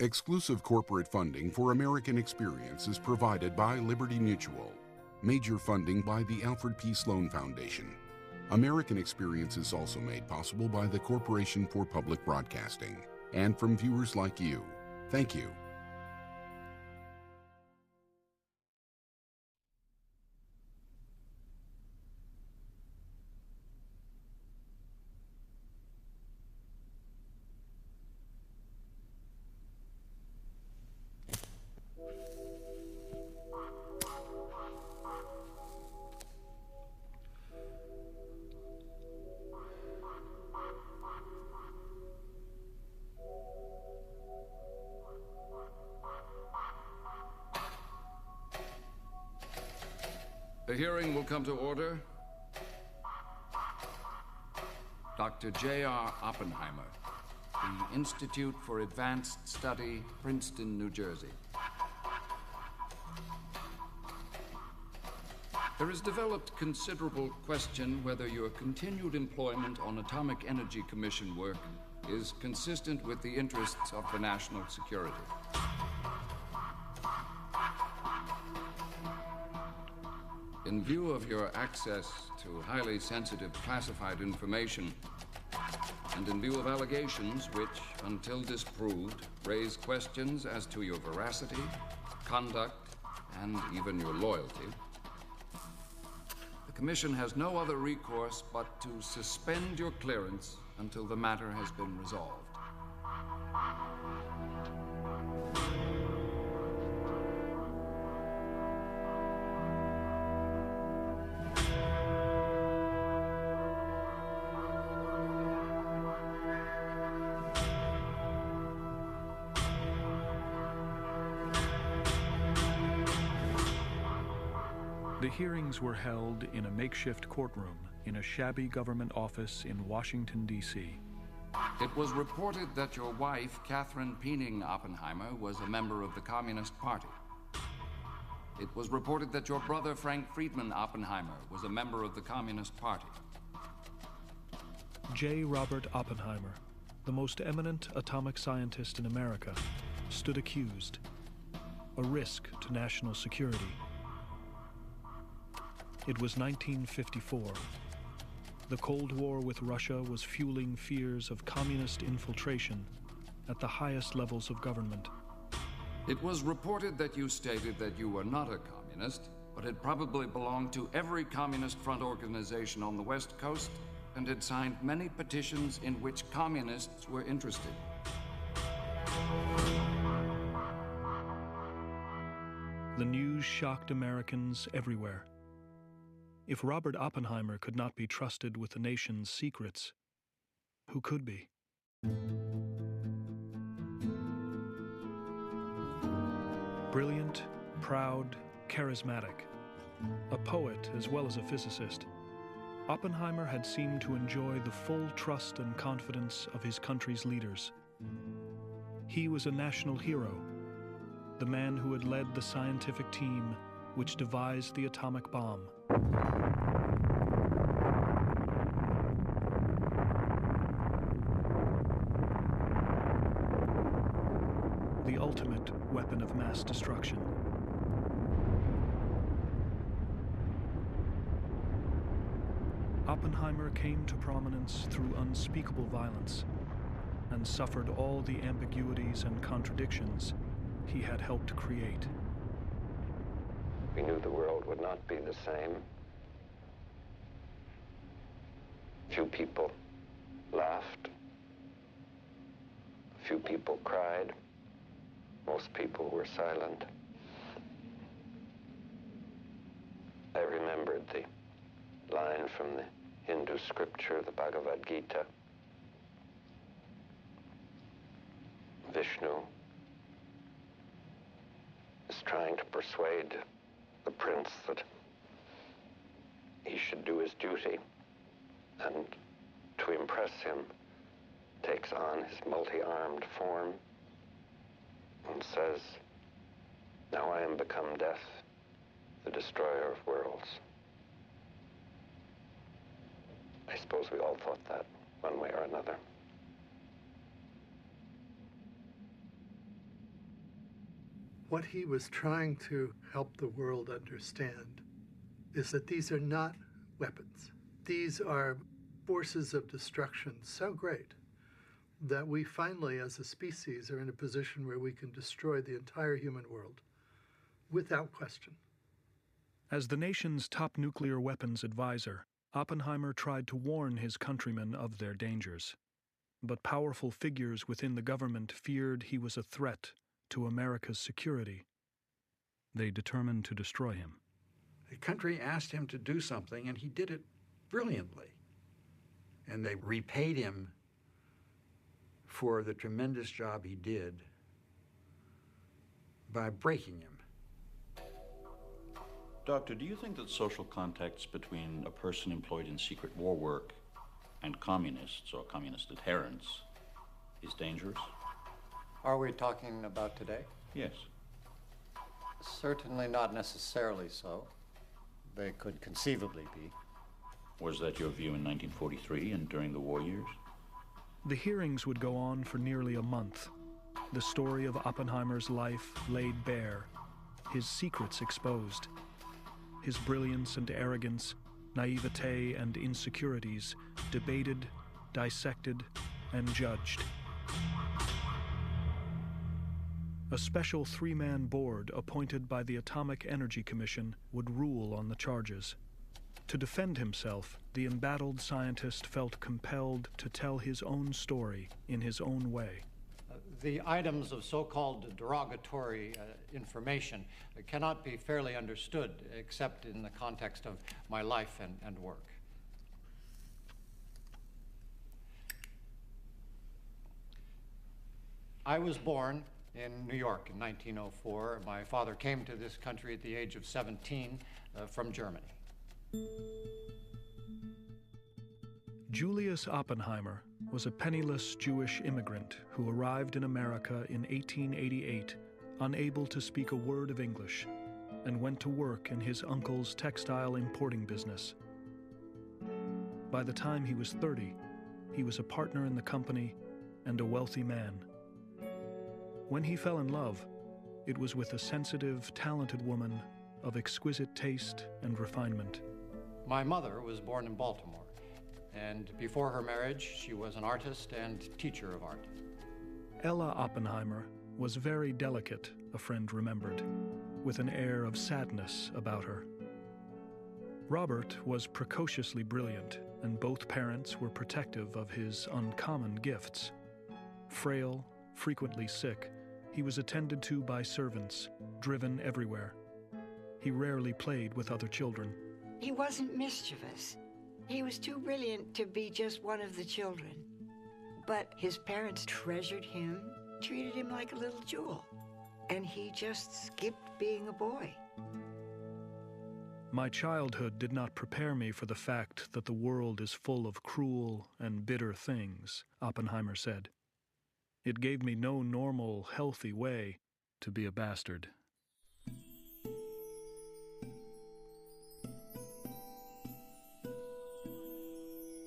Exclusive corporate funding for American Experience is provided by Liberty Mutual. Major funding by the Alfred P. Sloan Foundation. American Experience is also made possible by the Corporation for Public Broadcasting and from viewers like you. Thank you. The hearing will come to order. Dr. J.R. Oppenheimer, the Institute for Advanced Study, Princeton, New Jersey. There has developed considerable question whether your continued employment on Atomic Energy Commission work is consistent with the interests of the national security. In view of your access to highly sensitive classified information, and in view of allegations which, until disproved, raise questions as to your veracity, conduct, and even your loyalty, the Commission has no other recourse but to suspend your clearance until the matter has been resolved. The hearings were held in a makeshift courtroom in a shabby government office in Washington, D.C. It was reported that your wife, Catherine Peening Oppenheimer, was a member of the Communist Party. It was reported that your brother, Frank Friedman Oppenheimer, was a member of the Communist Party. J. Robert Oppenheimer, the most eminent atomic scientist in America, stood accused, a risk to national security. It was 1954. The Cold War with Russia was fueling fears of communist infiltration at the highest levels of government. It was reported that you stated that you were not a communist, but had probably belonged to every communist front organization on the West Coast and had signed many petitions in which communists were interested. The news shocked Americans everywhere. If Robert Oppenheimer could not be trusted with the nation's secrets, who could be? Brilliant, proud, charismatic, a poet as well as a physicist, Oppenheimer had seemed to enjoy the full trust and confidence of his country's leaders. He was a national hero, the man who had led the scientific team which devised the atomic bomb. The ultimate weapon of mass destruction. Oppenheimer came to prominence through unspeakable violence and suffered all the ambiguities and contradictions he had helped create. We knew the world would not be the same. Few people laughed. Few people cried. Most people were silent. I remembered the line from the Hindu scripture, the Bhagavad Gita. Vishnu is trying to persuade the prince that he should do his duty, and to impress him takes on his multi-armed form and says, "Now I am become death, the destroyer of worlds." I suppose we all thought that one way or another. What he was trying to help the world understand is that these are not weapons. These are forces of destruction so great that we finally, as a species, are in a position where we can destroy the entire human world without question. As the nation's top nuclear weapons advisor, Oppenheimer tried to warn his countrymen of their dangers. But powerful figures within the government feared he was a threat to America's security. They determined to destroy him. The country asked him to do something, and he did it brilliantly. And they repaid him for the tremendous job he did by breaking him. Doctor, do you think that social contacts between a person employed in secret war work and communists or communist adherents is dangerous? Are we talking about today? Yes. Certainly not necessarily so. They could conceivably be. Was that your view in 1943 and during the war years? The hearings would go on for nearly a month. The story of Oppenheimer's life laid bare, his secrets exposed. His brilliance and arrogance, naivete and insecurities debated, dissected, and judged. A special three-man board appointed by the Atomic Energy Commission would rule on the charges. To defend himself, the embattled scientist felt compelled to tell his own story in his own way. The items of so-called derogatory information cannot be fairly understood except in the context of my life and work. I was born in New York in 1904. My father came to this country at the age of 17 from Germany. Julius Oppenheimer was a penniless Jewish immigrant who arrived in America in 1888, unable to speak a word of English, and went to work in his uncle's textile importing business. By the time he was 30, he was a partner in the company and a wealthy man. When he fell in love, it was with a sensitive, talented woman of exquisite taste and refinement. My mother was born in Baltimore, and before her marriage, she was an artist and teacher of art. Ella Oppenheimer was very delicate, a friend remembered, with an air of sadness about her. Robert was precociously brilliant, and both parents were protective of his uncommon gifts. Frail, frequently sick, he was attended to by servants, driven everywhere. He rarely played with other children. He wasn't mischievous. He was too brilliant to be just one of the children. But his parents treasured him, treated him like a little jewel, and he just skipped being a boy. My childhood did not prepare me for the fact that the world is full of cruel and bitter things, Oppenheimer said. It gave me no normal, healthy way to be a bastard.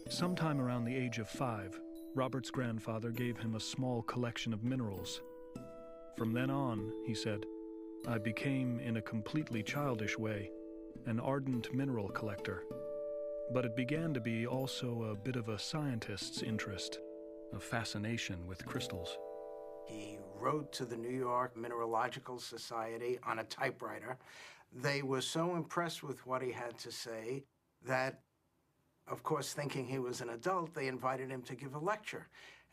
Sometime around the age of 5, Robert's grandfather gave him a small collection of minerals. From then on, he said, I became, in a completely childish way, an ardent mineral collector. But it began to be also a bit of a scientist's interest, a fascination with crystals. He wrote to the New York Mineralogical Society on a typewriter. They were so impressed with what he had to say that, of course, thinking he was an adult, they invited him to give a lecture.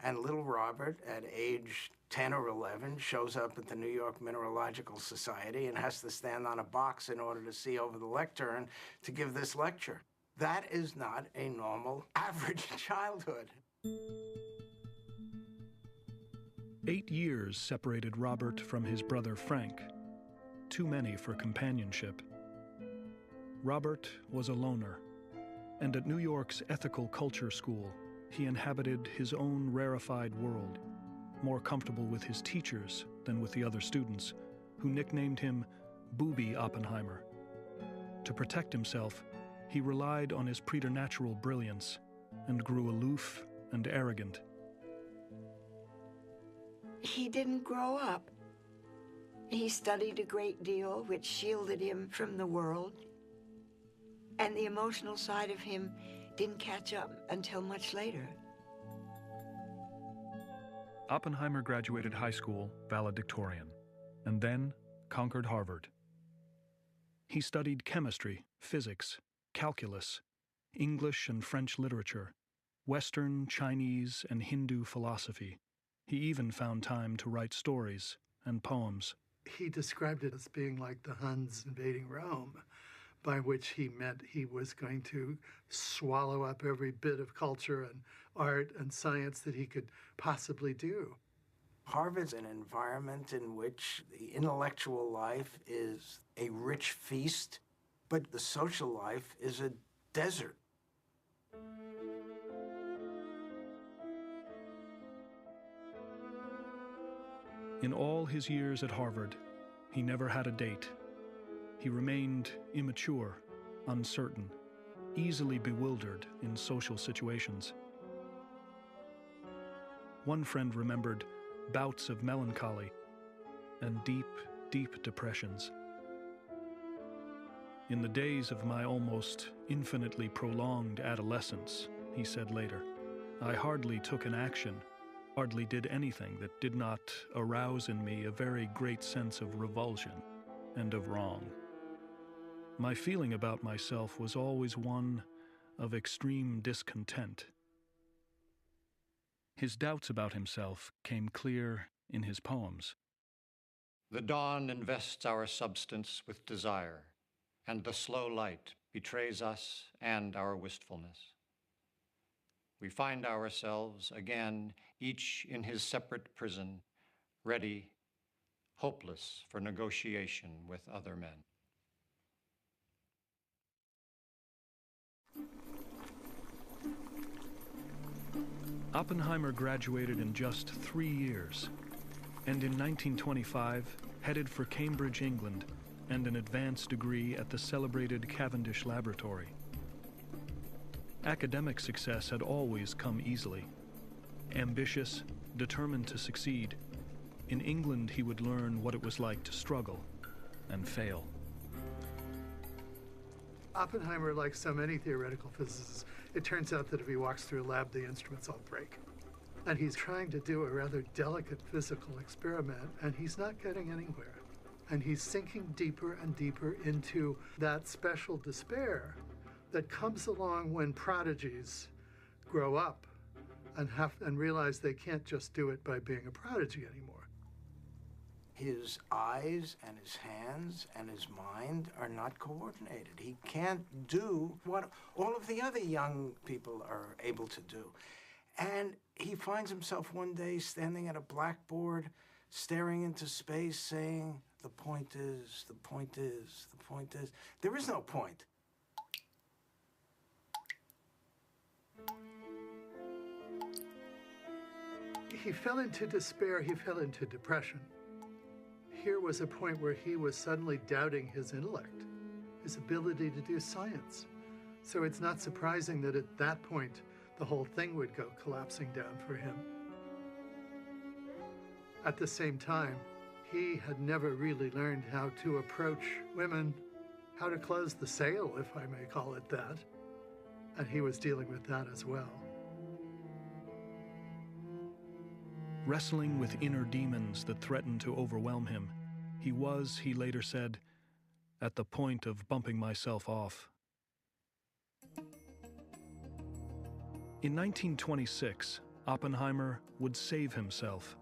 And little Robert, at age 10 or 11, shows up at the New York Mineralogical Society and has to stand on a box in order to see over the lectern to give this lecture. That is not a normal, average childhood. 8 years separated Robert from his brother Frank, too many for companionship. Robert was a loner, and at New York's Ethical Culture School, he inhabited his own rarefied world, more comfortable with his teachers than with the other students, who nicknamed him Booby Oppenheimer. To protect himself, he relied on his preternatural brilliance and grew aloof and arrogant. He didn't grow up. He studied a great deal, which shielded him from the world. And the emotional side of him didn't catch up until much later. Oppenheimer graduated high school valedictorian, and then conquered Harvard. He studied chemistry, physics, calculus, English and French literature, Western, Chinese, and Hindu philosophy. He even found time to write stories and poems. He described it as being like the Huns invading Rome, by which he meant he was going to swallow up every bit of culture and art and science that he could possibly do. Harvard's an environment in which the intellectual life is a rich feast, but the social life is a desert. In all his years at Harvard, he never had a date. He remained immature, uncertain, easily bewildered in social situations. One friend remembered bouts of melancholy and deep, deep depressions. In the days of my almost infinitely prolonged adolescence, he said later, I hardly took an action, hardly did anything that did not arouse in me a very great sense of revulsion and of wrong. My feeling about myself was always one of extreme discontent. His doubts about himself came clear in his poems. The dawn invests our substance with desire, and the slow light betrays us and our wistfulness. We find ourselves again, each in his separate prison, ready, hopeless for negotiation with other men. Oppenheimer graduated in just 3 years, and in 1925 headed for Cambridge, England, and an advanced degree at the celebrated Cavendish Laboratory. Academic success had always come easily. Ambitious, determined to succeed, in England he would learn what it was like to struggle and fail. Oppenheimer, like so many theoretical physicists, it turns out that if he walks through a lab, the instruments all break. And he's trying to do a rather delicate physical experiment, and he's not getting anywhere. And he's sinking deeper and deeper into that special despair that comes along when prodigies grow up and realize they can't just do it by being a prodigy anymore. His eyes and his hands and his mind are not coordinated. He can't do what all of the other young people are able to do. And he finds himself one day standing at a blackboard, staring into space, saying, the point is, the point is, the point is. There is no point. He fell into despair, he fell into depression. Here was a point where he was suddenly doubting his intellect, his ability to do science. So it's not surprising that at that point, the whole thing would go collapsing down for him. At the same time, he had never really learned how to approach women, how to close the sale, if I may call it that. And he was dealing with that as well. Wrestling with inner demons that threatened to overwhelm him, he was, he later said, at the point of bumping myself off. In 1926, Oppenheimer would save himself.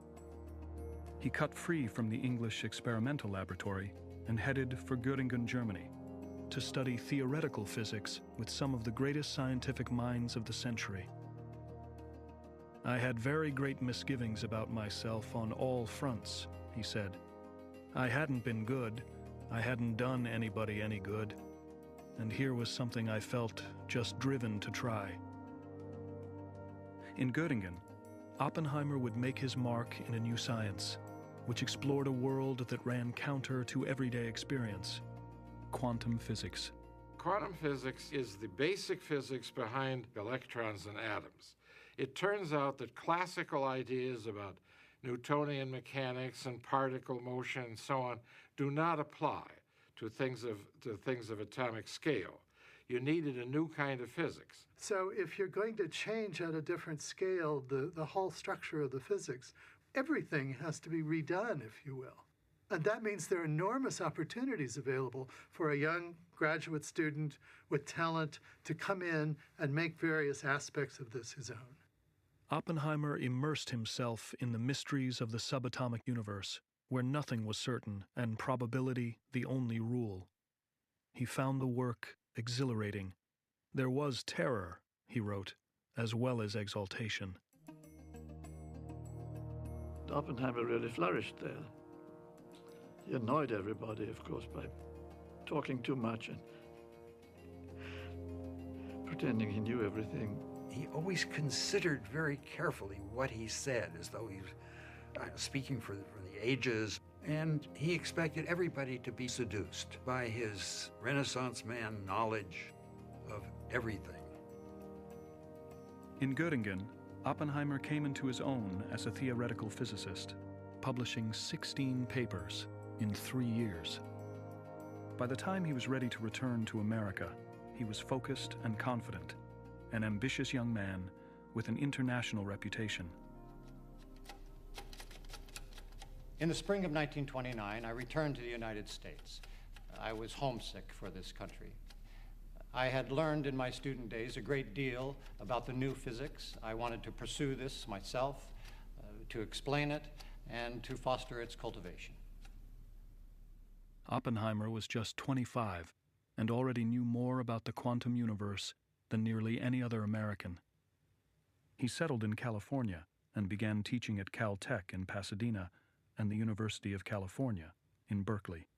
He cut free from the English experimental laboratory and headed for Göttingen, Germany, to study theoretical physics with some of the greatest scientific minds of the century. I had very great misgivings about myself on all fronts, he said. I hadn't been good, I hadn't done anybody any good, and here was something I felt just driven to try. In Göttingen, Oppenheimer would make his mark in a new science, which explored a world that ran counter to everyday experience: quantum physics. Quantum physics is the basic physics behind electrons and atoms. It turns out that classical ideas about Newtonian mechanics and particle motion and so on do not apply to things of atomic scale. You needed a new kind of physics. So if you're going to change at a different scale the whole structure of the physics, everything has to be redone, if you will. And that means there are enormous opportunities available for a young graduate student with talent to come in and make various aspects of this his own. Oppenheimer immersed himself in the mysteries of the subatomic universe, where nothing was certain and probability the only rule. He found the work exhilarating. There was terror, he wrote, as well as exaltation. Oppenheimer really flourished there. He annoyed everybody, of course, by talking too much and pretending he knew everything. He always considered very carefully what he said, as though he was speaking for the ages. And he expected everybody to be seduced by his Renaissance man knowledge of everything. In Göttingen, Oppenheimer came into his own as a theoretical physicist, publishing 16 papers in 3 years. By the time he was ready to return to America, he was focused and confident, an ambitious young man with an international reputation. In the spring of 1929, I returned to the United States. I was homesick for this country. I had learned in my student days a great deal about the new physics. I wanted to pursue this myself, to explain it, and to foster its cultivation. Oppenheimer was just 25 and already knew more about the quantum universe than nearly any other American. He settled in California and began teaching at Caltech in Pasadena and the University of California in Berkeley.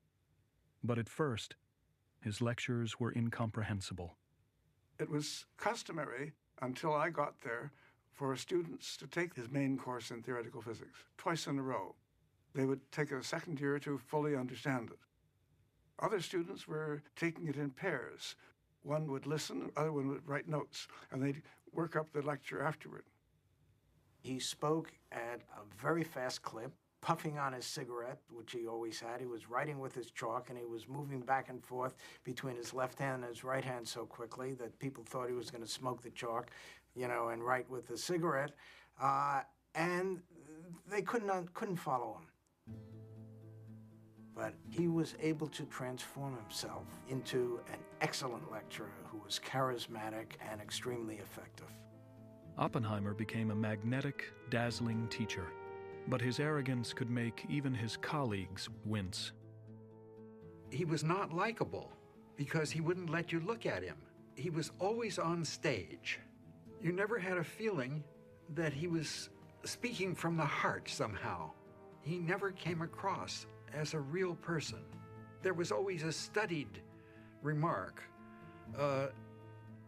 But at first, his lectures were incomprehensible. It was customary, until I got there, for students to take his main course in theoretical physics twice in a row. They would take a second year to fully understand it. Other students were taking it in pairs. One would listen, the other one would write notes, and they'd work up the lecture afterward. He spoke at a very fast clip, puffing on his cigarette, which he always had. He was writing with his chalk, and he was moving back and forth between his left hand and his right hand so quickly that people thought he was going to smoke the chalk, and write with the cigarette. And they couldn't follow him. But he was able to transform himself into an excellent lecturer who was charismatic and extremely effective. Oppenheimer became a magnetic, dazzling teacher, but his arrogance could make even his colleagues wince. He was not likable because he wouldn't let you look at him. He was always on stage. You never had a feeling that he was speaking from the heart somehow. He never came across as a real person. There was always a studied remark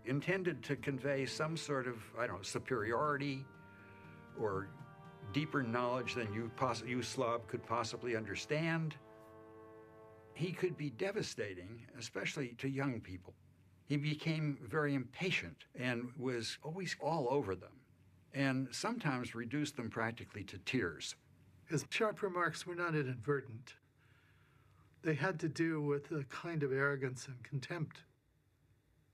intended to convey some sort of, superiority or deeper knowledge than you Slav could possibly understand. He could be devastating, especially to young people. He became very impatient and was always all over them, and sometimes reduced them practically to tears. His sharp remarks were not inadvertent. They had to do with a kind of arrogance and contempt.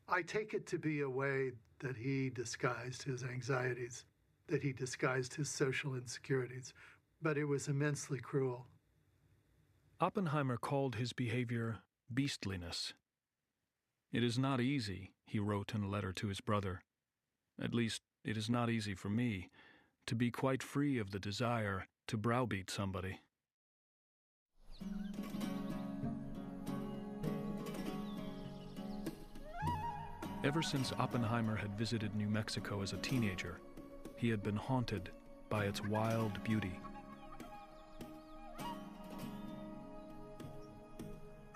I take it to be a way that he disguised his anxieties, that he disguised his social insecurities, but it was immensely cruel. Oppenheimer called his behavior beastliness. "It is not easy," he wrote in a letter to his brother. "At least, it is not easy for me to be quite free of the desire to browbeat somebody." Ever since Oppenheimer had visited New Mexico as a teenager, he had been haunted by its wild beauty.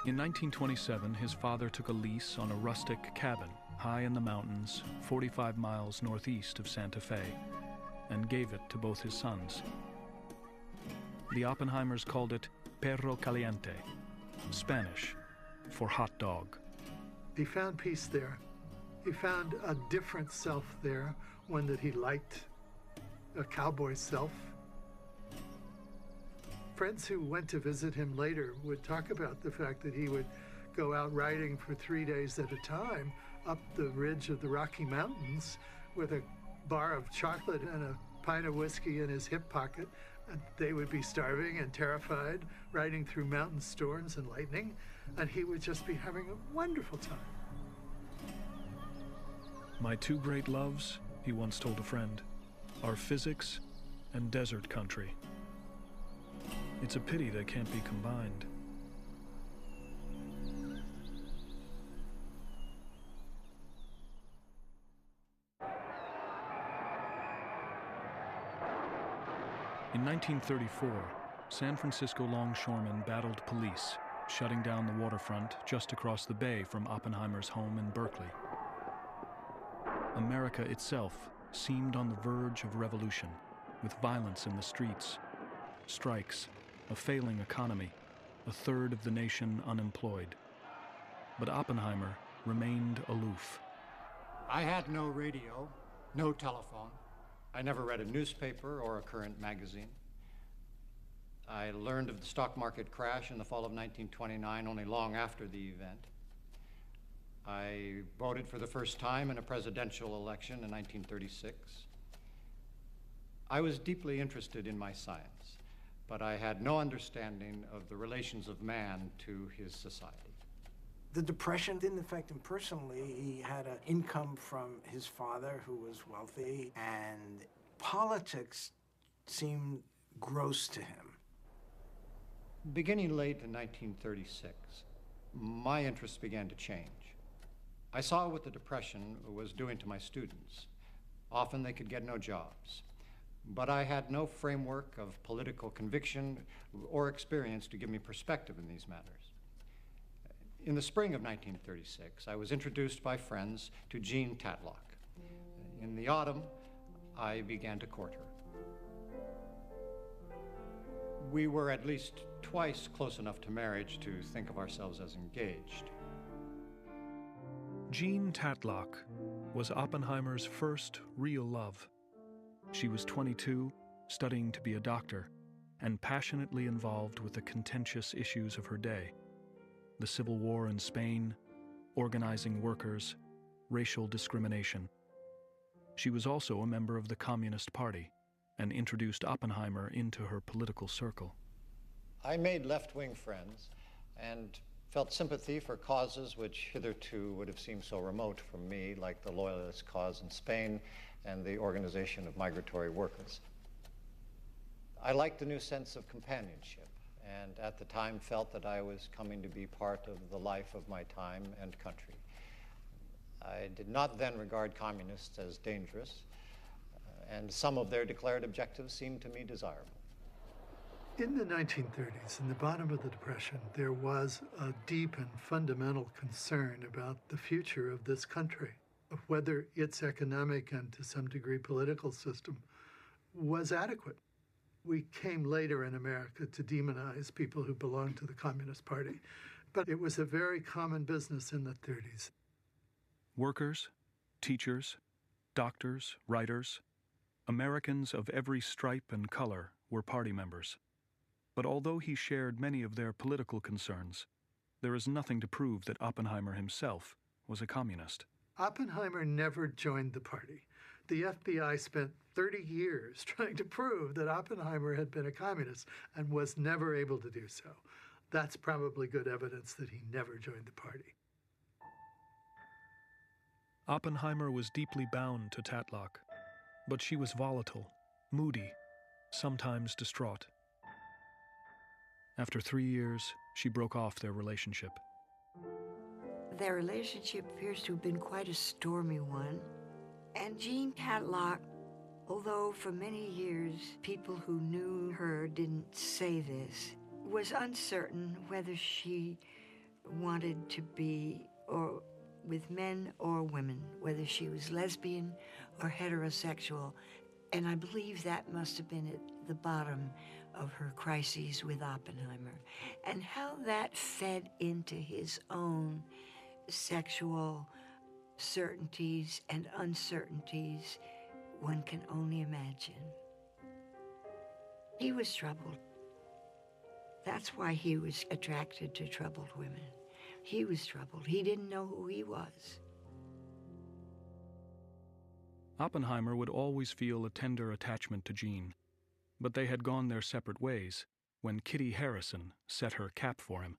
In 1927, his father took a lease on a rustic cabin high in the mountains, 45 miles northeast of Santa Fe, and gave it to both his sons. The Oppenheimers called it Perro Caliente, Spanish for hot dog. He found peace there. He found a different self there, one that he liked, a cowboy self. Friends who went to visit him later would talk about the fact that he would go out riding for 3 days at a time up the ridge of the Rocky Mountains with a bar of chocolate and a pint of whiskey in his hip pocket. And they would be starving and terrified, riding through mountain storms and lightning, and he would just be having a wonderful time. My two great loves, he once told a friend, are physics and desert country. It's a pity they can't be combined. In 1934, San Francisco longshoremen battled police, shutting down the waterfront just across the bay from Oppenheimer's home in Berkeley. America itself seemed on the verge of revolution, with violence in the streets, strikes, a failing economy, a third of the nation unemployed. But Oppenheimer remained aloof. I had no radio, no telephone. I never read a newspaper or a current magazine. I learned of the stock market crash in the fall of 1929 only long after the event. I voted for the first time in a presidential election in 1936. I was deeply interested in my science, but I had no understanding of the relations of man to his society. The Depression didn't affect him personally. He had an income from his father, who was wealthy, and politics seemed gross to him. Beginning late in 1936, my interests began to change. I saw what the Depression was doing to my students. Often they could get no jobs. But I had no framework of political conviction or experience to give me perspective in these matters. In the spring of 1936, I was introduced by friends to Jean Tatlock. In the autumn, I began to court her. We were at least twice close enough to marriage to think of ourselves as engaged. Jean Tatlock was Oppenheimer's first real love. She was 22, studying to be a doctor, and passionately involved with the contentious issues of her day: the Civil War in Spain, organizing workers, racial discrimination. She was also a member of the Communist Party and introduced Oppenheimer into her political circle. I made left-wing friends and felt sympathy for causes which hitherto would have seemed so remote from me, like the Loyalist cause in Spain and the organization of migratory workers. I liked the new sense of companionship, and at the time felt that I was coming to be part of the life of my time and country. I did not then regard communists as dangerous, and some of their declared objectives seemed to me desirable. In the 1930s, in the bottom of the Depression, there was a deep and fundamental concern about the future of this country, of whether its economic and to some degree political system was adequate. We came later in America to demonize people who belonged to the Communist Party, but it was a very common business in the 30s. Workers, teachers, doctors, writers, Americans of every stripe and color were party members. But although he shared many of their political concerns, there is nothing to prove that Oppenheimer himself was a communist. Oppenheimer never joined the party. The FBI spent 30 years trying to prove that Oppenheimer had been a communist and was never able to do so. That's probably good evidence that he never joined the party. Oppenheimer was deeply bound to Tatlock, but she was volatile, moody, sometimes distraught. After 3 years, she broke off their relationship. Their relationship appears to have been quite a stormy one. And Jean Tatlock, although for many years people who knew her didn't say this, was uncertain whether she wanted to be or with men or women, whether she was lesbian or heterosexual. And I believe that must have been at the bottom of her crises with Oppenheimer, and how that fed into his own sexual certainties and uncertainties, one can only imagine. He was troubled. That's why he was attracted to troubled women. He was troubled. He didn't know who he was. Oppenheimer would always feel a tender attachment to Jean, but they had gone their separate ways when Kitty Harrison set her cap for him.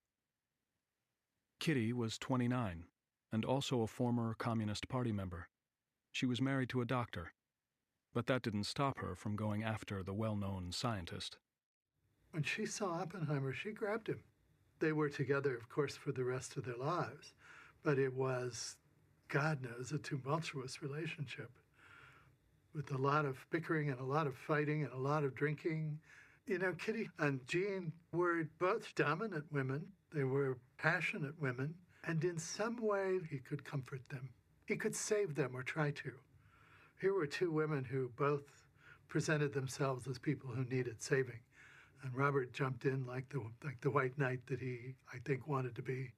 Kitty was 29 and also a former Communist Party member. She was married to a doctor, but that didn't stop her from going after the well-known scientist. When she saw Oppenheimer, she grabbed him. They were together, of course, for the rest of their lives, but it was, God knows, a tumultuous relationship with a lot of bickering and a lot of fighting and a lot of drinking. You know, Kitty and Jean were both dominant women. They were passionate women, and in some way he could comfort them. He could save them or try to. Here were two women who both presented themselves as people who needed saving. And Robert jumped in like the white knight that he, I think, wanted to be.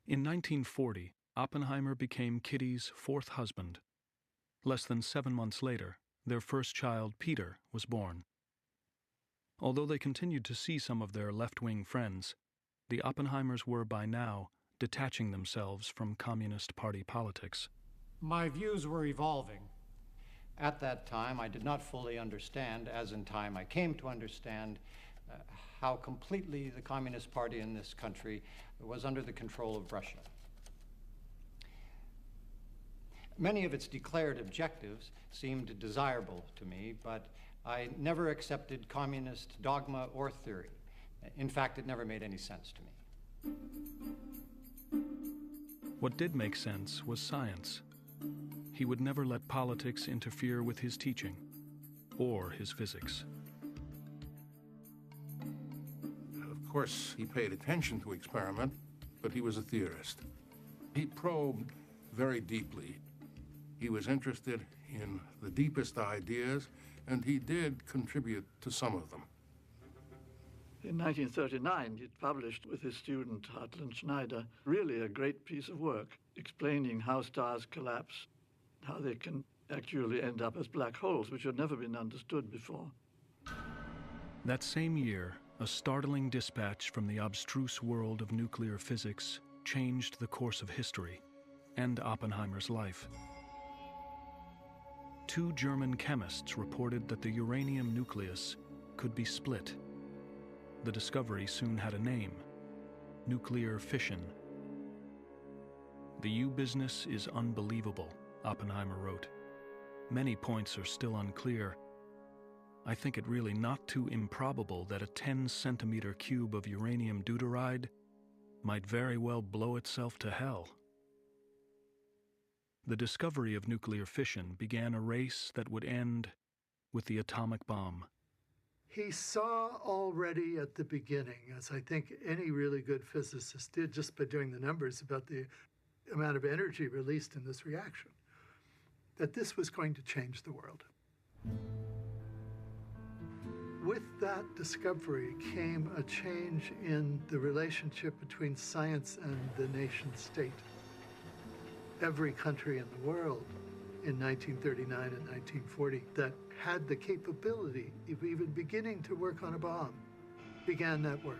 In 1940, Oppenheimer became Kitty's fourth husband. Less than 7 months later, their first child, Peter, was born. Although they continued to see some of their left-wing friends, the Oppenheimers were by now detaching themselves from Communist Party politics. My views were evolving. At that time, I did not fully understand, as in time I came to understand, how completely the Communist Party in this country was under the control of Russia. Many of its declared objectives seemed desirable to me, but I never accepted communist dogma or theory. In fact, it never made any sense to me. What did make sense was science. He would never let politics interfere with his teaching or his physics. Of course, he paid attention to experiment, but he was a theorist. He probed very deeply. He was interested in the deepest ideas, and he did contribute to some of them. In 1939, he published with his student Hartland Schneider really a great piece of work explaining how stars collapse, how they can actually end up as black holes, which had never been understood before. That same year, a startling dispatch from the abstruse world of nuclear physics changed the course of history and Oppenheimer's life. 2 German chemists reported that the uranium nucleus could be split. The discovery soon had a name: nuclear fission. The U-business is unbelievable, Oppenheimer wrote. Many points are still unclear. I think it really not too improbable that a 10-centimeter cube of uranium deuteride might very well blow itself to hell. The discovery of nuclear fission began a race that would end with the atomic bomb. He saw already at the beginning, as I think any really good physicist did just by doing the numbers about the amount of energy released in this reaction, that this was going to change the world. With that discovery came a change in the relationship between science and the nation state. Every country in the world in 1939 and 1940 that had the capability of even beginning to work on a bomb began that work.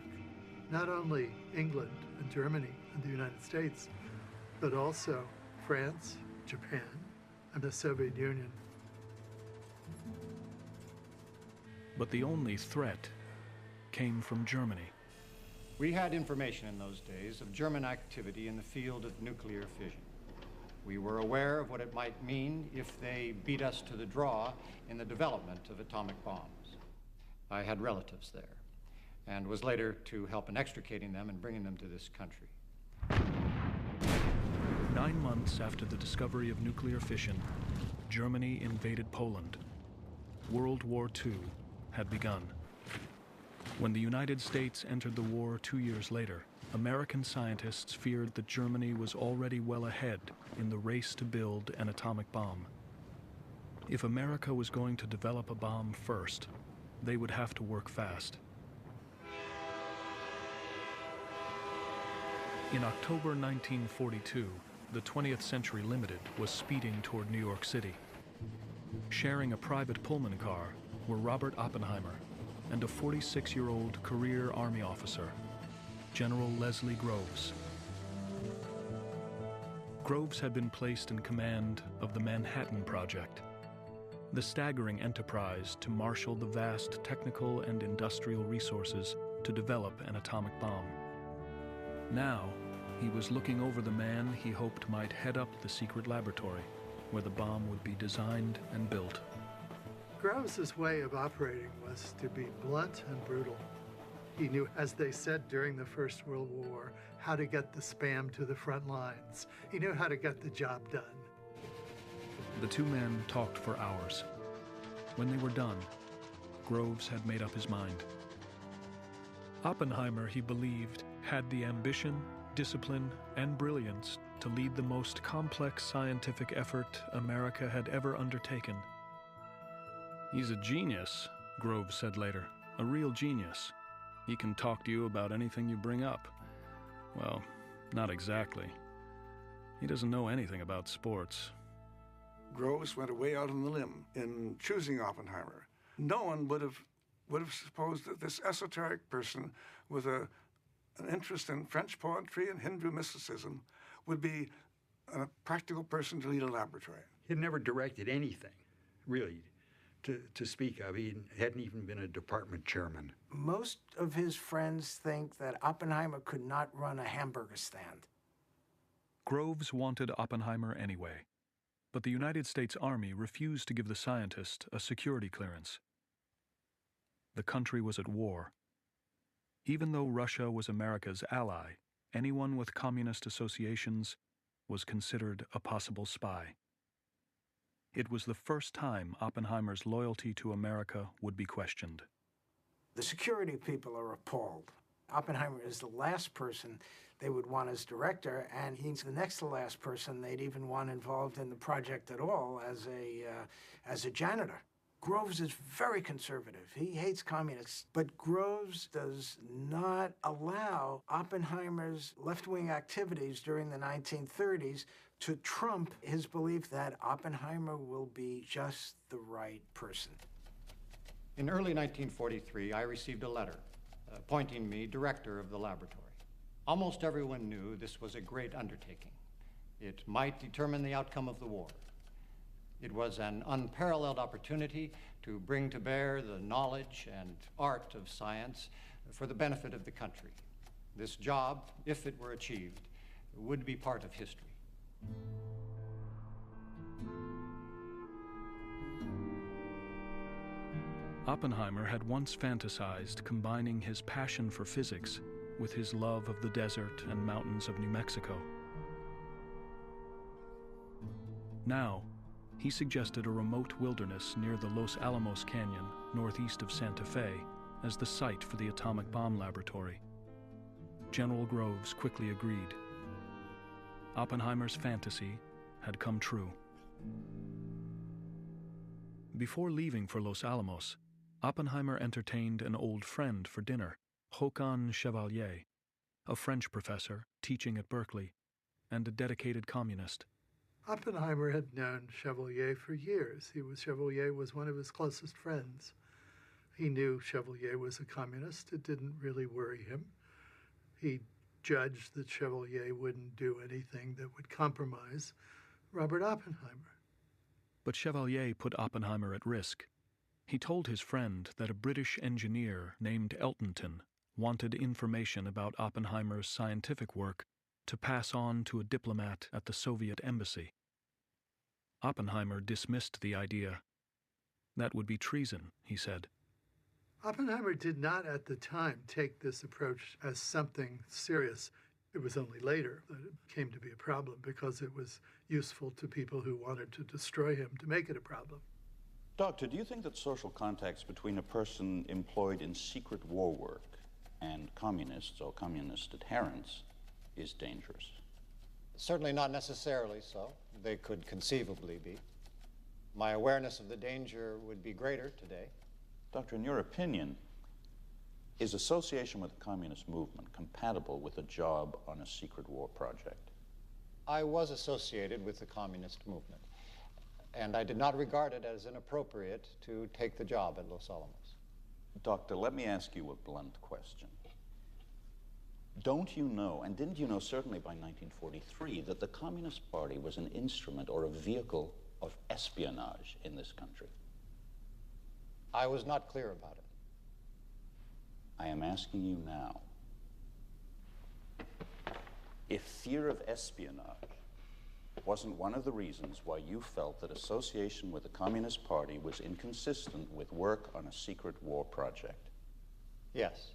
Not only England and Germany and the United States, but also France, Japan, and the Soviet Union. But the only threat came from Germany. We had information in those days of German activity in the field of nuclear fission. We were aware of what it might mean if they beat us to the draw in the development of atomic bombs. I had relatives there and was later to help in extricating them and bringing them to this country. 9 months after the discovery of nuclear fission, Germany invaded Poland. World War II had begun. When the United States entered the war 2 years later, American scientists feared that Germany was already well ahead in the race to build an atomic bomb. If America was going to develop a bomb first, they would have to work fast. In October 1942, the 20th Century Limited was speeding toward New York City. Sharing a private Pullman car were Robert Oppenheimer, and a 46-year-old career Army officer, General Leslie Groves. Groves had been placed in command of the Manhattan Project, the staggering enterprise to marshal the vast technical and industrial resources to develop an atomic bomb. Now, he was looking over the man he hoped might head up the secret laboratory where the bomb would be designed and built. Groves' way of operating was to be blunt and brutal. He knew, as they said during the First World War, how to get the spam to the front lines. He knew how to get the job done. The two men talked for hours. When they were done, Groves had made up his mind. Oppenheimer, he believed, had the ambition, discipline, and brilliance to lead the most complex scientific effort America had ever undertaken. "He's a genius," Groves said later, "a real genius. He can talk to you about anything you bring up." Well, not exactly. He doesn't know anything about sports. Groves went way out on the limb in choosing Oppenheimer. No one would have supposed that this esoteric person with an interest in French poetry and Hindu mysticism would be a practical person to lead a laboratory. He'd never directed anything, really, to speak of. He hadn't even been a department chairman. Most of his friends think that Oppenheimer could not run a hamburger stand. Groves wanted Oppenheimer anyway, but the United States Army refused to give the scientist a security clearance. The country was at war. Even though Russia was America's ally, anyone with communist associations was considered a possible spy. It was the first time Oppenheimer's loyalty to America would be questioned. The security people are appalled. Oppenheimer is the last person they would want as director, and he's the next to last person they'd even want involved in the project at all as a janitor. Groves is very conservative. He hates communists, but Groves does not allow Oppenheimer's left-wing activities during the 1930s to trump his belief that Oppenheimer will be just the right person. In early 1943, I received a letter appointing me director of the laboratory. Almost everyone knew this was a great undertaking. It might determine the outcome of the war. It was an unparalleled opportunity to bring to bear the knowledge and art of science for the benefit of the country. This job, if it were achieved, would be part of history. Oppenheimer had once fantasized combining his passion for physics with his love of the desert and mountains of New Mexico. Now, he suggested a remote wilderness near the Los Alamos Canyon, northeast of Santa Fe, as the site for the atomic bomb laboratory. General Groves quickly agreed. Oppenheimer's fantasy had come true. Before leaving for Los Alamos, Oppenheimer entertained an old friend for dinner, Håkan Chevalier, a French professor teaching at Berkeley and a dedicated communist. Oppenheimer had known Chevalier for years. Chevalier was one of his closest friends. He knew Chevalier was a communist. It didn't really worry him. He judged that Chevalier wouldn't do anything that would compromise Robert Oppenheimer. But Chevalier put Oppenheimer at risk. He told his friend that a British engineer named Eltonton wanted information about Oppenheimer's scientific work to pass on to a diplomat at the Soviet embassy. Oppenheimer dismissed the idea. That would be treason, he said. Oppenheimer did not at the time take this approach as something serious. It was only later that it came to be a problem because it was useful to people who wanted to destroy him to make it a problem. Doctor, do you think that social contacts between a person employed in secret war work and communists or communist adherents is dangerous? Certainly not necessarily so. They could conceivably be. My awareness of the danger would be greater today. Doctor, in your opinion, is association with the communist movement compatible with a job on a secret war project? I was associated with the communist movement, and I did not regard it as inappropriate to take the job at Los Alamos. Doctor, let me ask you a blunt question. Don't you know, and didn't you know certainly by 1943, that the Communist Party was an instrument or a vehicle of espionage in this country? I was not clear about it. I am asking you now. If fear of espionage wasn't one of the reasons why you felt that association with the Communist Party was inconsistent with work on a secret war project? Yes.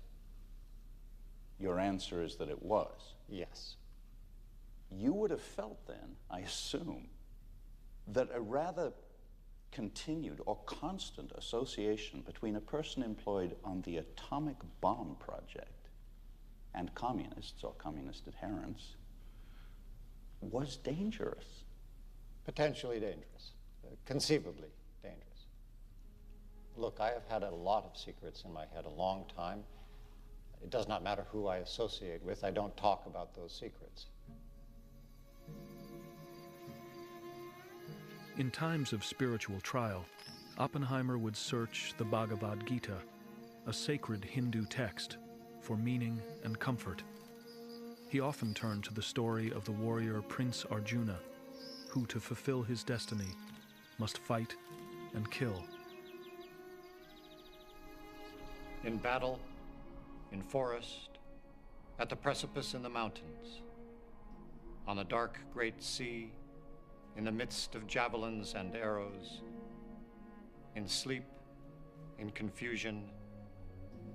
Your answer is that it was? Yes. You would have felt then, I assume, that a rather continued or constant association between a person employed on the atomic bomb project and communists or communist adherents was dangerous. Potentially dangerous. Conceivably dangerous. Look, I have had a lot of secrets in my head a long time. It does not matter who I associate with. I don't talk about those secrets. In times of spiritual trial, Oppenheimer would search the Bhagavad Gita, a sacred Hindu text, for meaning and comfort. He often turned to the story of the warrior Prince Arjuna, who, to fulfill his destiny, must fight and kill. In battle, in forest, at the precipice in the mountains, on the dark great sea, in the midst of javelins and arrows, in sleep, in confusion,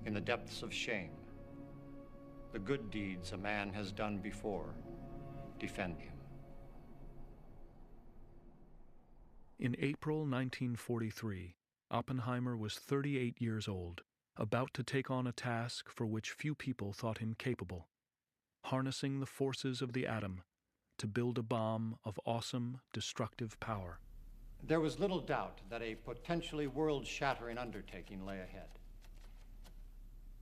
in the depths of shame, the good deeds a man has done before defend him. In April 1943, Oppenheimer was 38 years old, about to take on a task for which few people thought him capable: harnessing the forces of the atom to build a bomb of awesome, destructive power. There was little doubt that a potentially world-shattering undertaking lay ahead.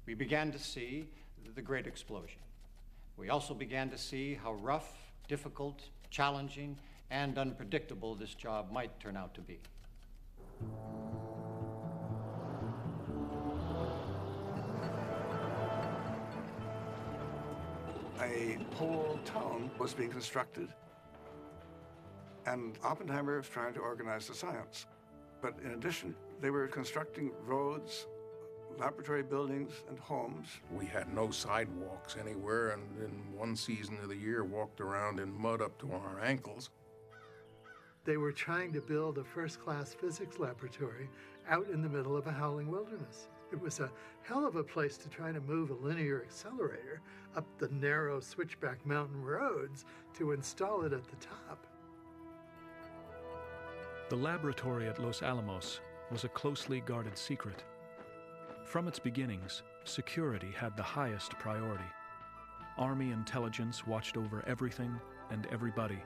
We began to see the great explosion. We also began to see how rough, difficult, challenging, and unpredictable this job might turn out to be. A whole town was being constructed, and Oppenheimer was trying to organize the science. But in addition, they were constructing roads, laboratory buildings, and homes. We had no sidewalks anywhere, and in one season of the year walked around in mud up to our ankles. They were trying to build a first-class physics laboratory out in the middle of a howling wilderness. It was a hell of a place to try to move a linear accelerator up the narrow switchback mountain roads to install it at the top. The laboratory at Los Alamos was a closely guarded secret. From its beginnings, security had the highest priority. Army intelligence watched over everything and everybody,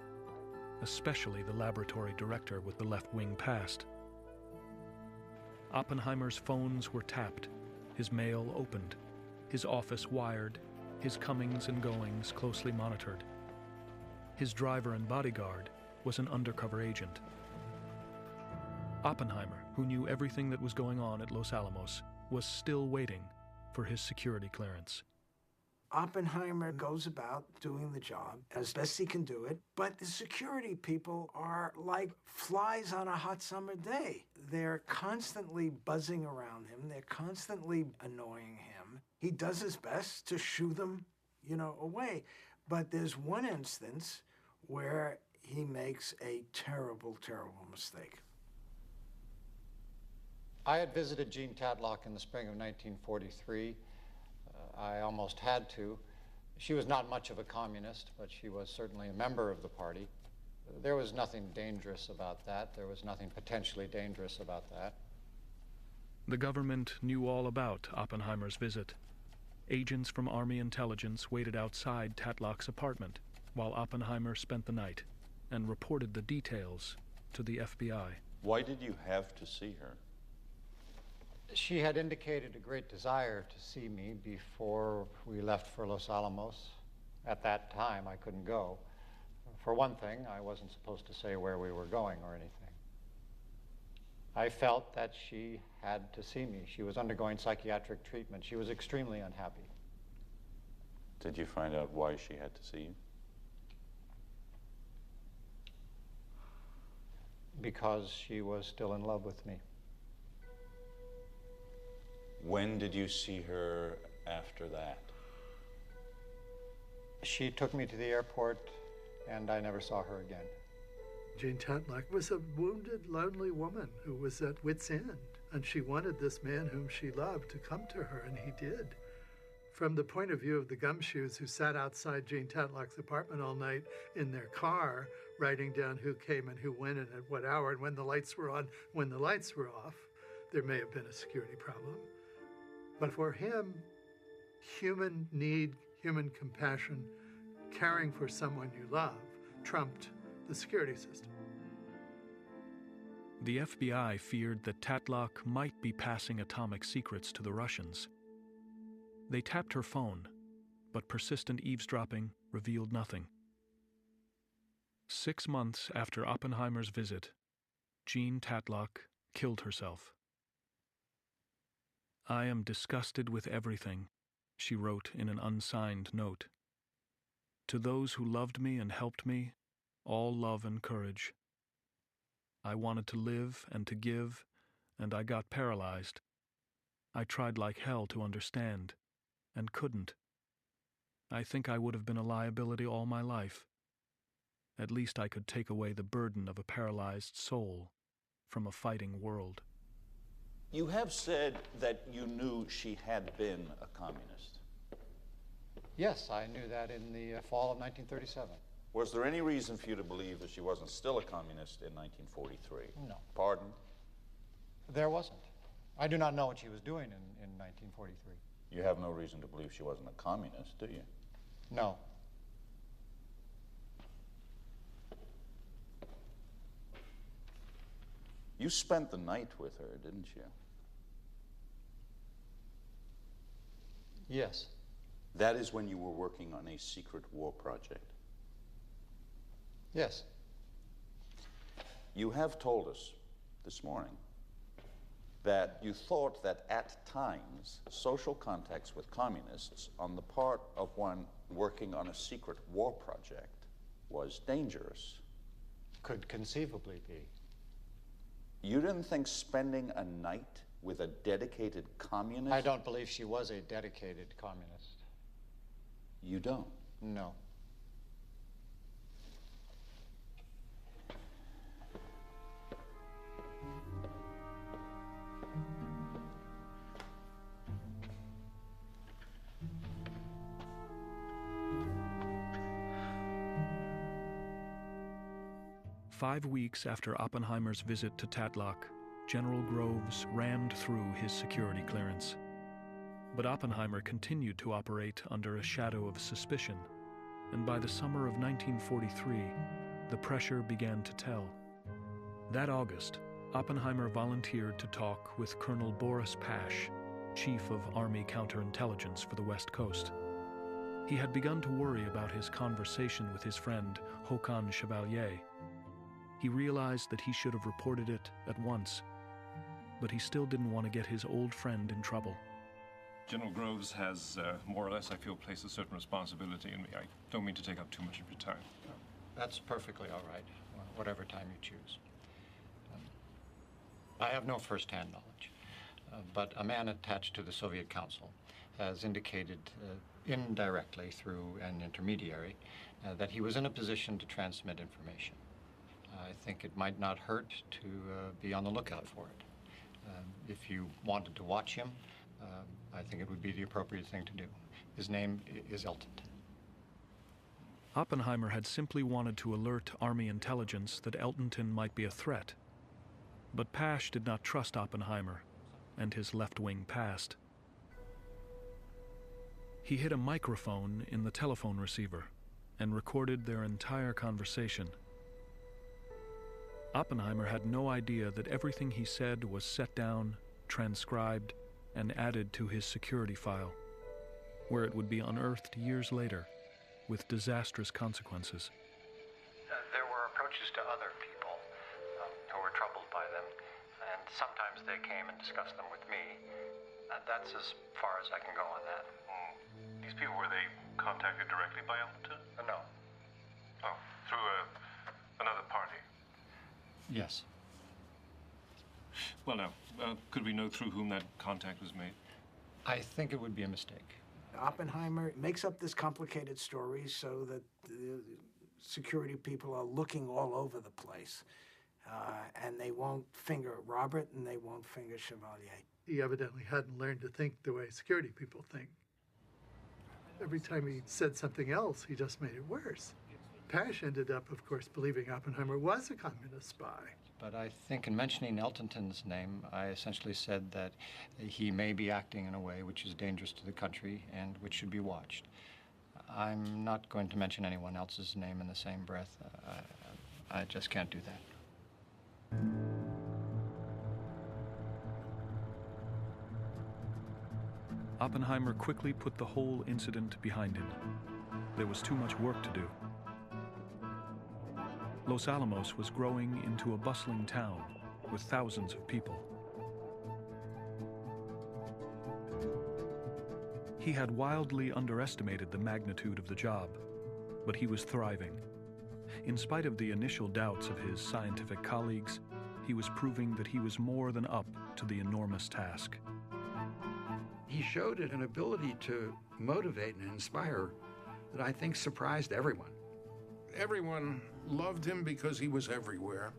especially the laboratory director with the left wing past. Oppenheimer's phones were tapped, his mail opened, his office wired, his comings and goings closely monitored. His driver and bodyguard was an undercover agent. Oppenheimer, who knew everything that was going on at Los Alamos, was still waiting for his security clearance. Oppenheimer goes about doing the job as best he can do it, but the security people are like flies on a hot summer day. They're constantly buzzing around him. They're constantly annoying him. He does his best to shoo them, away. But there's one instance where he makes a terrible, terrible mistake. I had visited Jean Tadlock in the spring of 1943. I almost had to. She was not much of a communist, but she was certainly a member of the party. There was nothing dangerous about that. There was nothing potentially dangerous about that. The government knew all about Oppenheimer's visit. Agents from Army intelligence waited outside Tatlock's apartment while Oppenheimer spent the night and reported the details to the FBI. Why did you have to see her? She had indicated a great desire to see me before we left for Los Alamos. At that time, I couldn't go. For one thing, I wasn't supposed to say where we were going or anything. I felt that she had to see me. She was undergoing psychiatric treatment. She was extremely unhappy. Did you find out why she had to see you? Because she was still in love with me. When did you see her after that? She took me to the airport, and I never saw her again. Jean Tatlock was a wounded, lonely woman who was at wit's end, and she wanted this man whom she loved to come to her, and he did. From the point of view of the gumshoes who sat outside Jean Tatlock's apartment all night in their car, writing down who came and who went and at what hour and when the lights were on, when the lights were off, there may have been a security problem. But for him, human need, human compassion, caring for someone you love, trumped the security system. The FBI feared that Tatlock might be passing atomic secrets to the Russians. They tapped her phone, but persistent eavesdropping revealed nothing. 6 months after Oppenheimer's visit, Jean Tatlock killed herself. "I am disgusted with everything," she wrote in an unsigned note. "To those who loved me and helped me, all love and courage. I wanted to live and to give, and I got paralyzed. I tried like hell to understand, and couldn't. I think I would have been a liability all my life. At least I could take away the burden of a paralyzed soul from a fighting world." You have said that you knew she had been a communist. Yes, I knew that in the fall of 1937. Was there any reason for you to believe that she wasn't still a communist in 1943? No. Pardon? There wasn't. I do not know what she was doing in 1943. You have no reason to believe she wasn't a communist, do you? No. You spent the night with her, didn't you? Yes. That is when you were working on a secret war project. Yes. You have told us this morning that you thought that at times social contacts with communists on the part of one working on a secret war project was dangerous. Could conceivably be. You didn't think spending a night with a dedicated communist? I don't believe she was a dedicated communist. You don't? No. "5 weeks after Oppenheimer's visit to Tatlock, General Groves rammed through his security clearance. But Oppenheimer continued to operate under a shadow of suspicion, and by the summer of 1943, the pressure began to tell. That August, Oppenheimer volunteered to talk with Colonel Boris Pash, Chief of Army Counterintelligence for the West Coast. He had begun to worry about his conversation with his friend Håkon Chevalier. He realized that he should have reported it at once, but he still didn't want to get his old friend in trouble. General Groves has, more or less, I feel, placed a certain responsibility in me. I don't mean to take up too much of your time. That's perfectly all right, whatever time you choose. I have no first-hand knowledge, but a man attached to the Soviet Council has indicated indirectly through an intermediary that he was in a position to transmit information. I think it might not hurt to be on the lookout for it. If you wanted to watch him, I think it would be the appropriate thing to do. His name is Elton. Oppenheimer had simply wanted to alert Army intelligence that Eltonton might be a threat. But Pash did not trust Oppenheimer and his left-wing past. He hid a microphone in the telephone receiver and recorded their entire conversation. Oppenheimer had no idea that everything he said was set down, transcribed, and added to his security file, where it would be unearthed years later with disastrous consequences. There were approaches to other people who were troubled by them. and sometimes they came and discussed them with me. That's as far as I can go on that. These people, were they contacted directly by Elton? No. Oh, through another party? Yes. Well, now, could we know through whom that contact was made? I think it would be a mistake. Oppenheimer makes up this complicated story so that the security people are looking all over the place. And they won't finger Robert and they won't finger Chevalier. He evidently hadn't learned to think the way security people think. Every time he said something else, he just made it worse. Pash ended up, of course, believing Oppenheimer was a communist spy. But I think in mentioning Eltonton's name, I essentially said that he may be acting in a way which is dangerous to the country and which should be watched. I'm not going to mention anyone else's name in the same breath. I just can't do that. Oppenheimer quickly put the whole incident behind him. There was too much work to do. Los Alamos was growing into a bustling town with thousands of people. He had wildly underestimated the magnitude of the job, but he was thriving. In spite of the initial doubts of his scientific colleagues, he was proving that he was more than up to the enormous task. He showed an ability to motivate and inspire that I think surprised everyone. Everyone loved him because he was everywhere.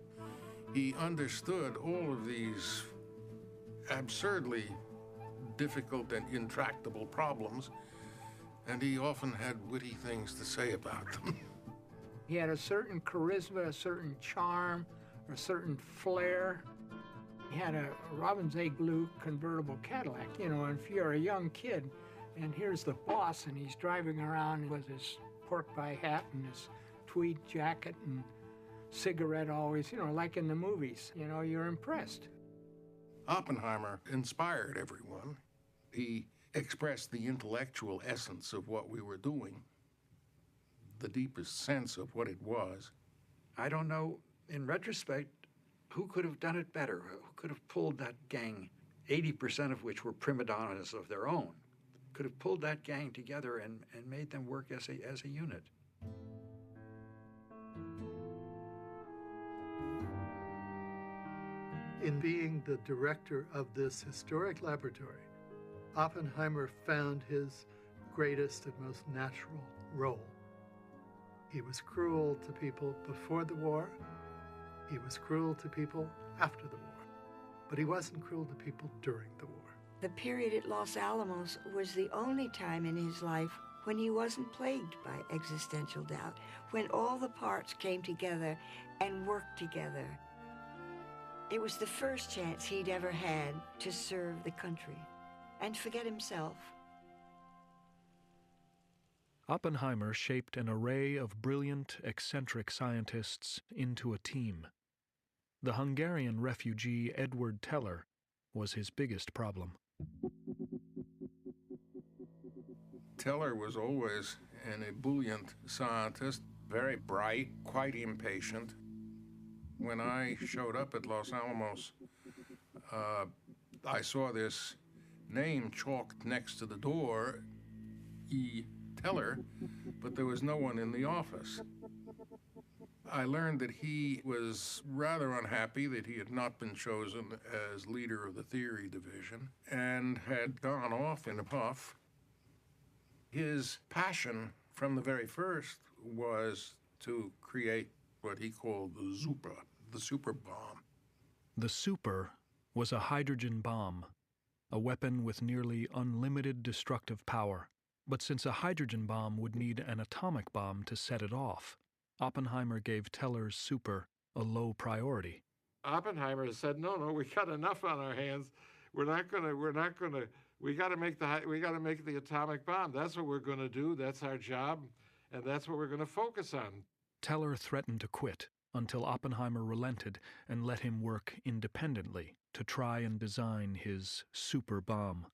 He understood all of these absurdly difficult and intractable problems, and he often had witty things to say about them. He had a certain charisma, a certain charm, a certain flair. He had a robin's egg blue convertible Cadillac, you know, and if you're a young kid, and here's the boss, and he's driving around with his pork pie hat and his tweed jacket and cigarette always, you know, like in the movies, you know, you're impressed. Oppenheimer inspired everyone. He expressed the intellectual essence of what we were doing, the deepest sense of what it was. I don't know, in retrospect, who could have done it better? Who could have pulled that gang, 80% of which were prima donnas of their own, could have pulled that gang together and made them work as a unit? In being the director of this historic laboratory, Oppenheimer found his greatest and most natural role. He was cruel to people before the war. He was cruel to people after the war. But he wasn't cruel to people during the war. The period at Los Alamos was the only time in his life when he wasn't plagued by existential doubt, when all the parts came together and worked together. It was the first chance he'd ever had to serve the country and forget himself. Oppenheimer shaped an array of brilliant, eccentric scientists into a team. The Hungarian refugee Edward Teller was his biggest problem. Teller was always an ebullient scientist, very bright, quite impatient. When I showed up at Los Alamos, I saw this name chalked next to the door, E. Teller, but there was no one in the office. I learned that he was rather unhappy that he had not been chosen as leader of the theory division and had gone off in a puff. His passion from the very first was to create what he called the super bomb. The super was a hydrogen bomb, a weapon with nearly unlimited destructive power. But since a hydrogen bomb would need an atomic bomb to set it off, Oppenheimer gave Teller's super a low priority. Oppenheimer said, no, we got enough on our hands. We got to make the atomic bomb. That's what we're going to do. That's our job. And that's what we're going to focus on. Teller threatened to quit until Oppenheimer relented and let him work independently to try and design his super bomb.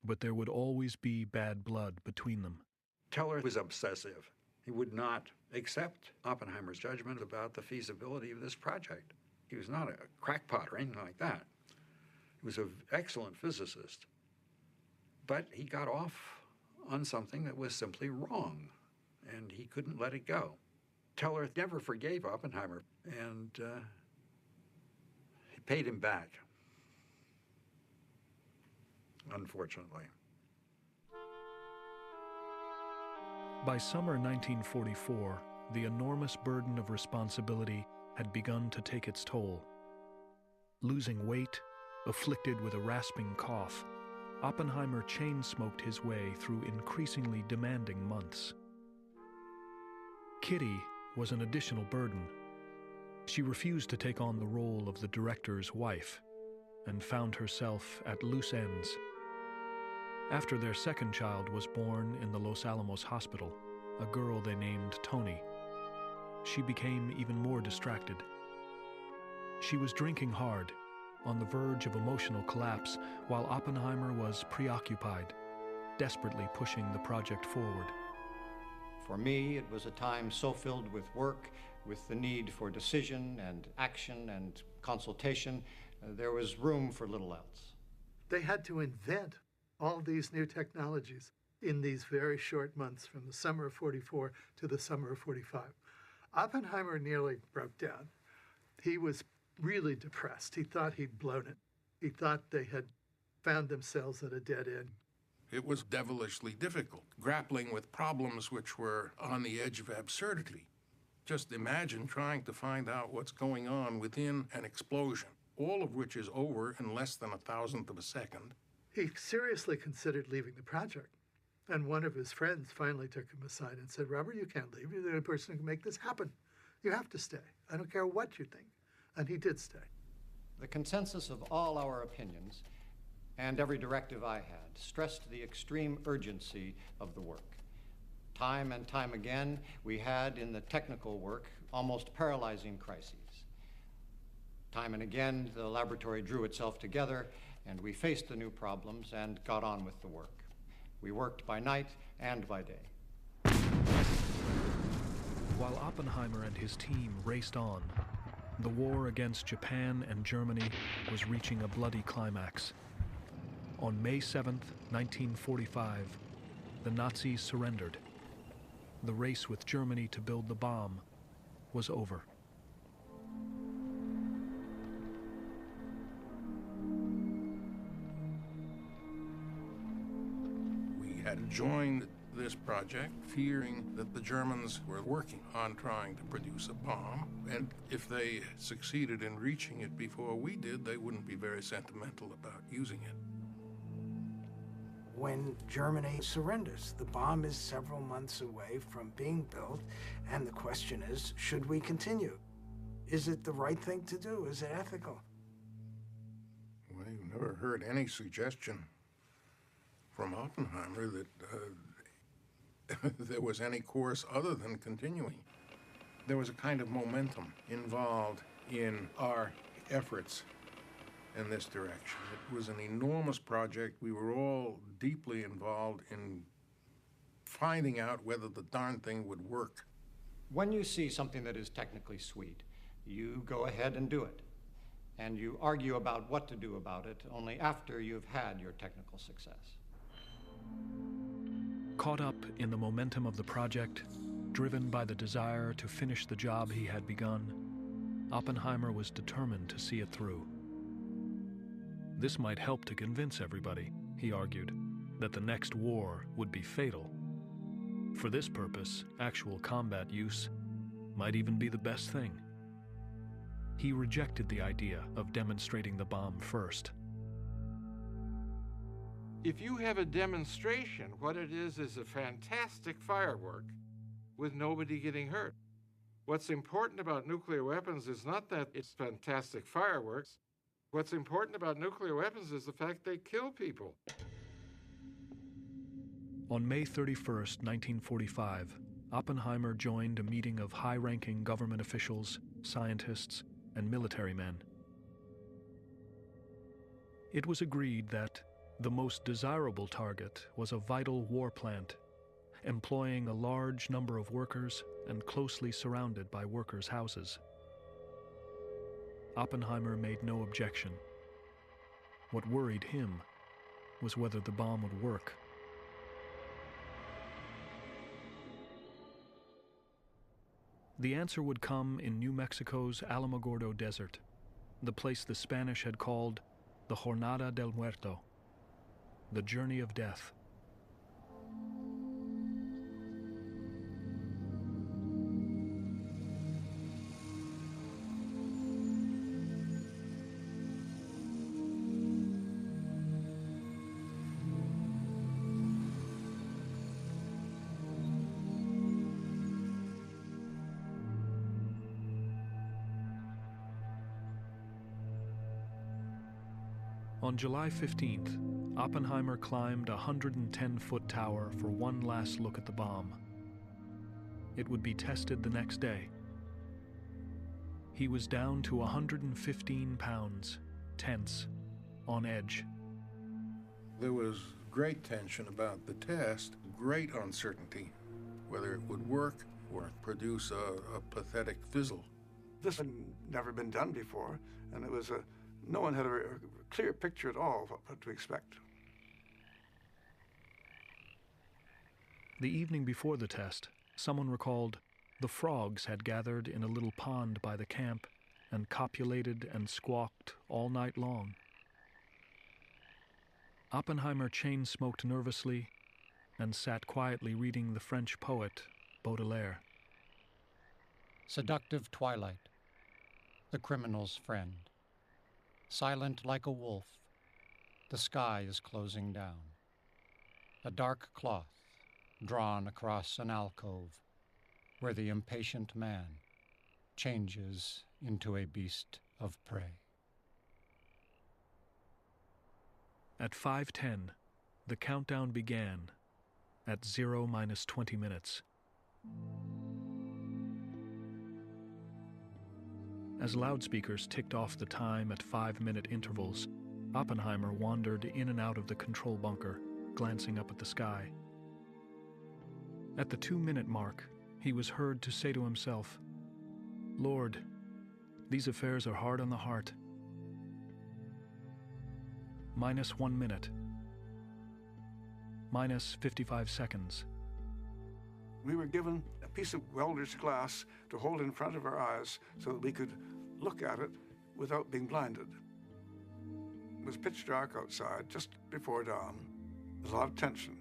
But there would always be bad blood between them. Teller was obsessive. He would not accept Oppenheimer's judgment about the feasibility of this project. He was not a crackpot or anything like that. He was an excellent physicist. But he got off on something that was simply wrong, and he couldn't let it go. Teller never forgave Oppenheimer, and he paid him back, unfortunately. By summer 1944, the enormous burden of responsibility had begun to take its toll. Losing weight, afflicted with a rasping cough, Oppenheimer chain-smoked his way through increasingly demanding months. Kitty was an additional burden. She refused to take on the role of the director's wife and found herself at loose ends. After their second child was born in the Los Alamos hospital, a girl they named Tony, she became even more distracted. She was drinking hard, on the verge of emotional collapse, while Oppenheimer was preoccupied, desperately pushing the project forward. For me, it was a time so filled with work, with the need for decision and action and consultation, there was room for little else. They had to invent all these new technologies in these very short months from the summer of 44 to the summer of 45. Oppenheimer nearly broke down. He was really depressed. He thought he'd blown it. He thought they had found themselves at a dead end. It was devilishly difficult, grappling with problems which were on the edge of absurdity. Just imagine trying to find out what's going on within an explosion, all of which is over in less than 1,000th of a second. He seriously considered leaving the project. And one of his friends finally took him aside and said, "Robert, you can't leave. You're the only person who can make this happen. You have to stay. I don't care what you think." And he did stay. The consensus of all our opinions and every directive I had stressed the extreme urgency of the work. Time and time again, we had in the technical work almost paralyzing crises. Time and again, the laboratory drew itself together and we faced the new problems and got on with the work. We worked by night and by day. While Oppenheimer and his team raced on, the war against Japan and Germany was reaching a bloody climax. On May 7th, 1945, the Nazis surrendered. The race with Germany to build the bomb was over. We had joined this project fearing that the Germans were working on trying to produce a bomb, and if they succeeded in reaching it before we did, they wouldn't be very sentimental about using it. When Germany surrenders, the bomb is several months away from being built, and the question is, should we continue? Is it the right thing to do? Is it ethical? Well, you've never heard any suggestion from Oppenheimer that there was any course other than continuing. There was a kind of momentum involved in our efforts in this direction. It was an enormous project. We were all deeply involved in finding out whether the darn thing would work. When you see something that is technically sweet, you go ahead and do it. And you argue about what to do about it only after you've had your technical success. Caught up in the momentum of the project, driven by the desire to finish the job he had begun, Oppenheimer was determined to see it through. This might help to convince everybody, he argued, that the next war would be fatal. For this purpose, actual combat use might even be the best thing. He rejected the idea of demonstrating the bomb first. If you have a demonstration, what it is a fantastic firework with nobody getting hurt. What's important about nuclear weapons is not that it's fantastic fireworks. What's important about nuclear weapons is the fact they kill people. On May 31st, 1945, Oppenheimer joined a meeting of high-ranking government officials, scientists, and military men. It was agreed that the most desirable target was a vital war plant, employing a large number of workers and closely surrounded by workers' houses. Oppenheimer made no objection. What worried him was whether the bomb would work. The answer would come in New Mexico's Alamogordo Desert, the place the Spanish had called the Jornada del Muerto, the journey of death. On July 15th, Oppenheimer climbed a 110-foot tower for one last look at the bomb. It would be tested the next day. He was down to 115 pounds, tense, on edge. There was great tension about the test, great uncertainty, whether it would work or produce a pathetic fizzle. This had never been done before, and it was no one had a clear picture at all of what to expect. The evening before the test, someone recalled the frogs had gathered in a little pond by the camp and copulated and squawked all night long. Oppenheimer chain-smoked nervously and sat quietly reading the French poet Baudelaire. Seductive twilight, the criminal's friend. Silent like a wolf, the sky is closing down. A dark cloth drawn across an alcove where the impatient man changes into a beast of prey. At 5:10, the countdown began at 0-20 minutes. As loudspeakers ticked off the time at 5-minute intervals, Oppenheimer wandered in and out of the control bunker, glancing up at the sky. At the 2-minute mark, he was heard to say to himself, "Lord, these affairs are hard on the heart." -1 minute. -55 seconds. We were given a piece of welder's glass to hold in front of our eyes so that we could look at it without being blinded. It was pitch dark outside, just before dawn. There was a lot of tension.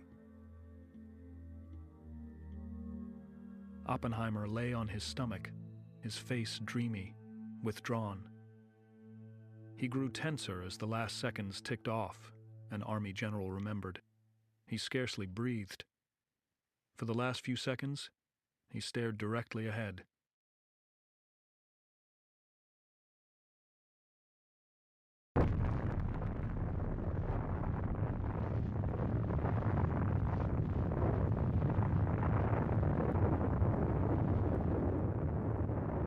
Oppenheimer lay on his stomach, his face dreamy, withdrawn. He grew tenser as the last seconds ticked off, an Army general remembered. He scarcely breathed. For the last few seconds, he stared directly ahead.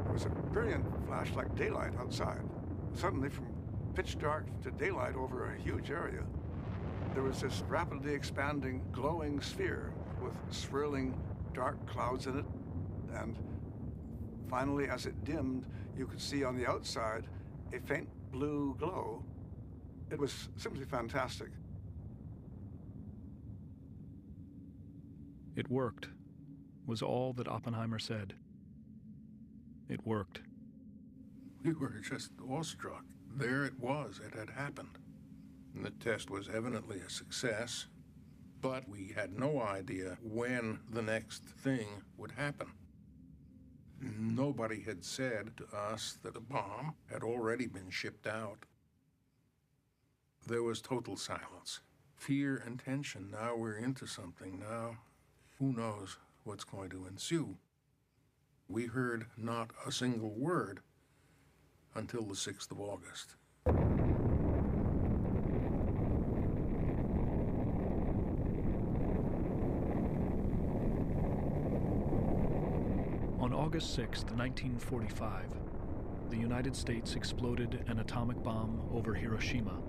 It was a brilliant flash like daylight outside. Suddenly, from pitch dark to daylight over a huge area, there was this rapidly expanding, glowing sphere with swirling dark clouds in it. And finally, as it dimmed, you could see on the outside a faint blue glow. It was simply fantastic. It worked, was all that Oppenheimer said. It worked. We were just awestruck. There it was. It had happened. And the test was evidently a success, but we had no idea when the next thing would happen. Nobody had said to us that the bomb had already been shipped out. There was total silence. Fear and tension. Now we're into something. Now, who knows what's going to ensue? We heard not a single word until the 6th of August. On August 6, 1945, the United States exploded an atomic bomb over Hiroshima,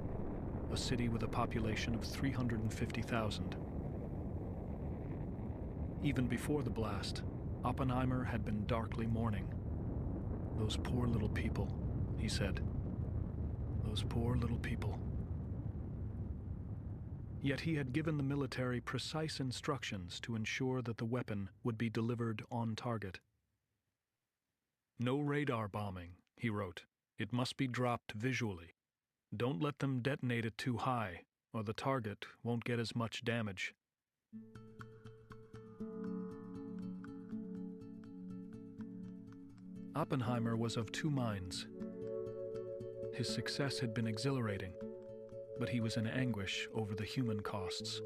a city with a population of 350,000. Even before the blast, Oppenheimer had been darkly mourning. "Those poor little people," he said. those poor little people. Yet he had given the military precise instructions to ensure that the weapon would be delivered on target. "No radar bombing," he wrote. "It must be dropped visually. Don't let them detonate it too high, or the target won't get as much damage." Oppenheimer was of two minds. His success had been exhilarating, but he was in anguish over the human costs.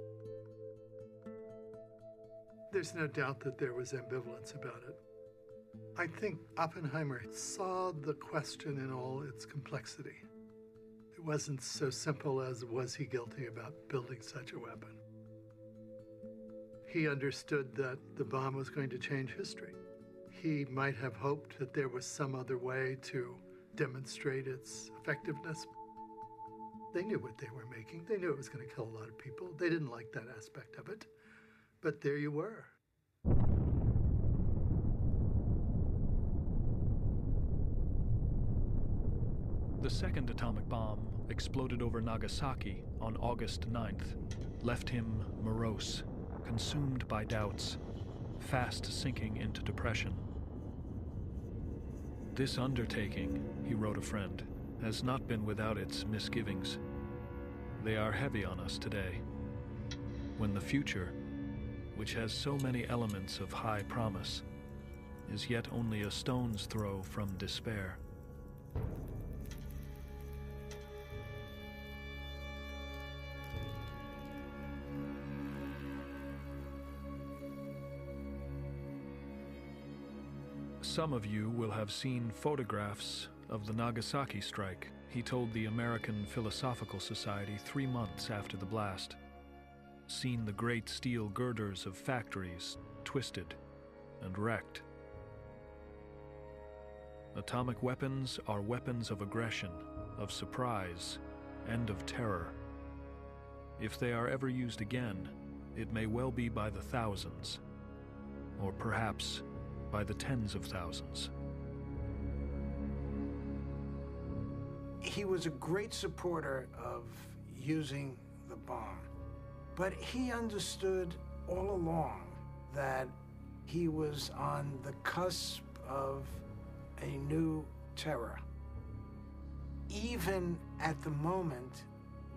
There's no doubt that there was ambivalence about it. I think Oppenheimer saw the question in all its complexity. It wasn't so simple as, was he guilty about building such a weapon? He understood that the bomb was going to change history. He might have hoped that there was some other way to demonstrate its effectiveness. They knew what they were making. They knew it was going to kill a lot of people. They didn't like that aspect of it. But there you were. The second atomic bomb exploded over Nagasaki on August 9th, left him morose, consumed by doubts, fast sinking into depression. "This undertaking," he wrote a friend, "has not been without its misgivings. They are heavy on us today, when the future, which has so many elements of high promise, is yet only a stone's throw from despair." Some of you will have seen photographs of the Nagasaki strike, he told the American Philosophical Society 3 months after the blast. Seen the great steel girders of factories twisted and wrecked. Atomic weapons are weapons of aggression, of surprise, and of terror. If they are ever used again, it may well be by the thousands, or perhaps by the tens of thousands. He was a great supporter of using the bomb, but he understood all along that he was on the cusp of a new terror, even at the moment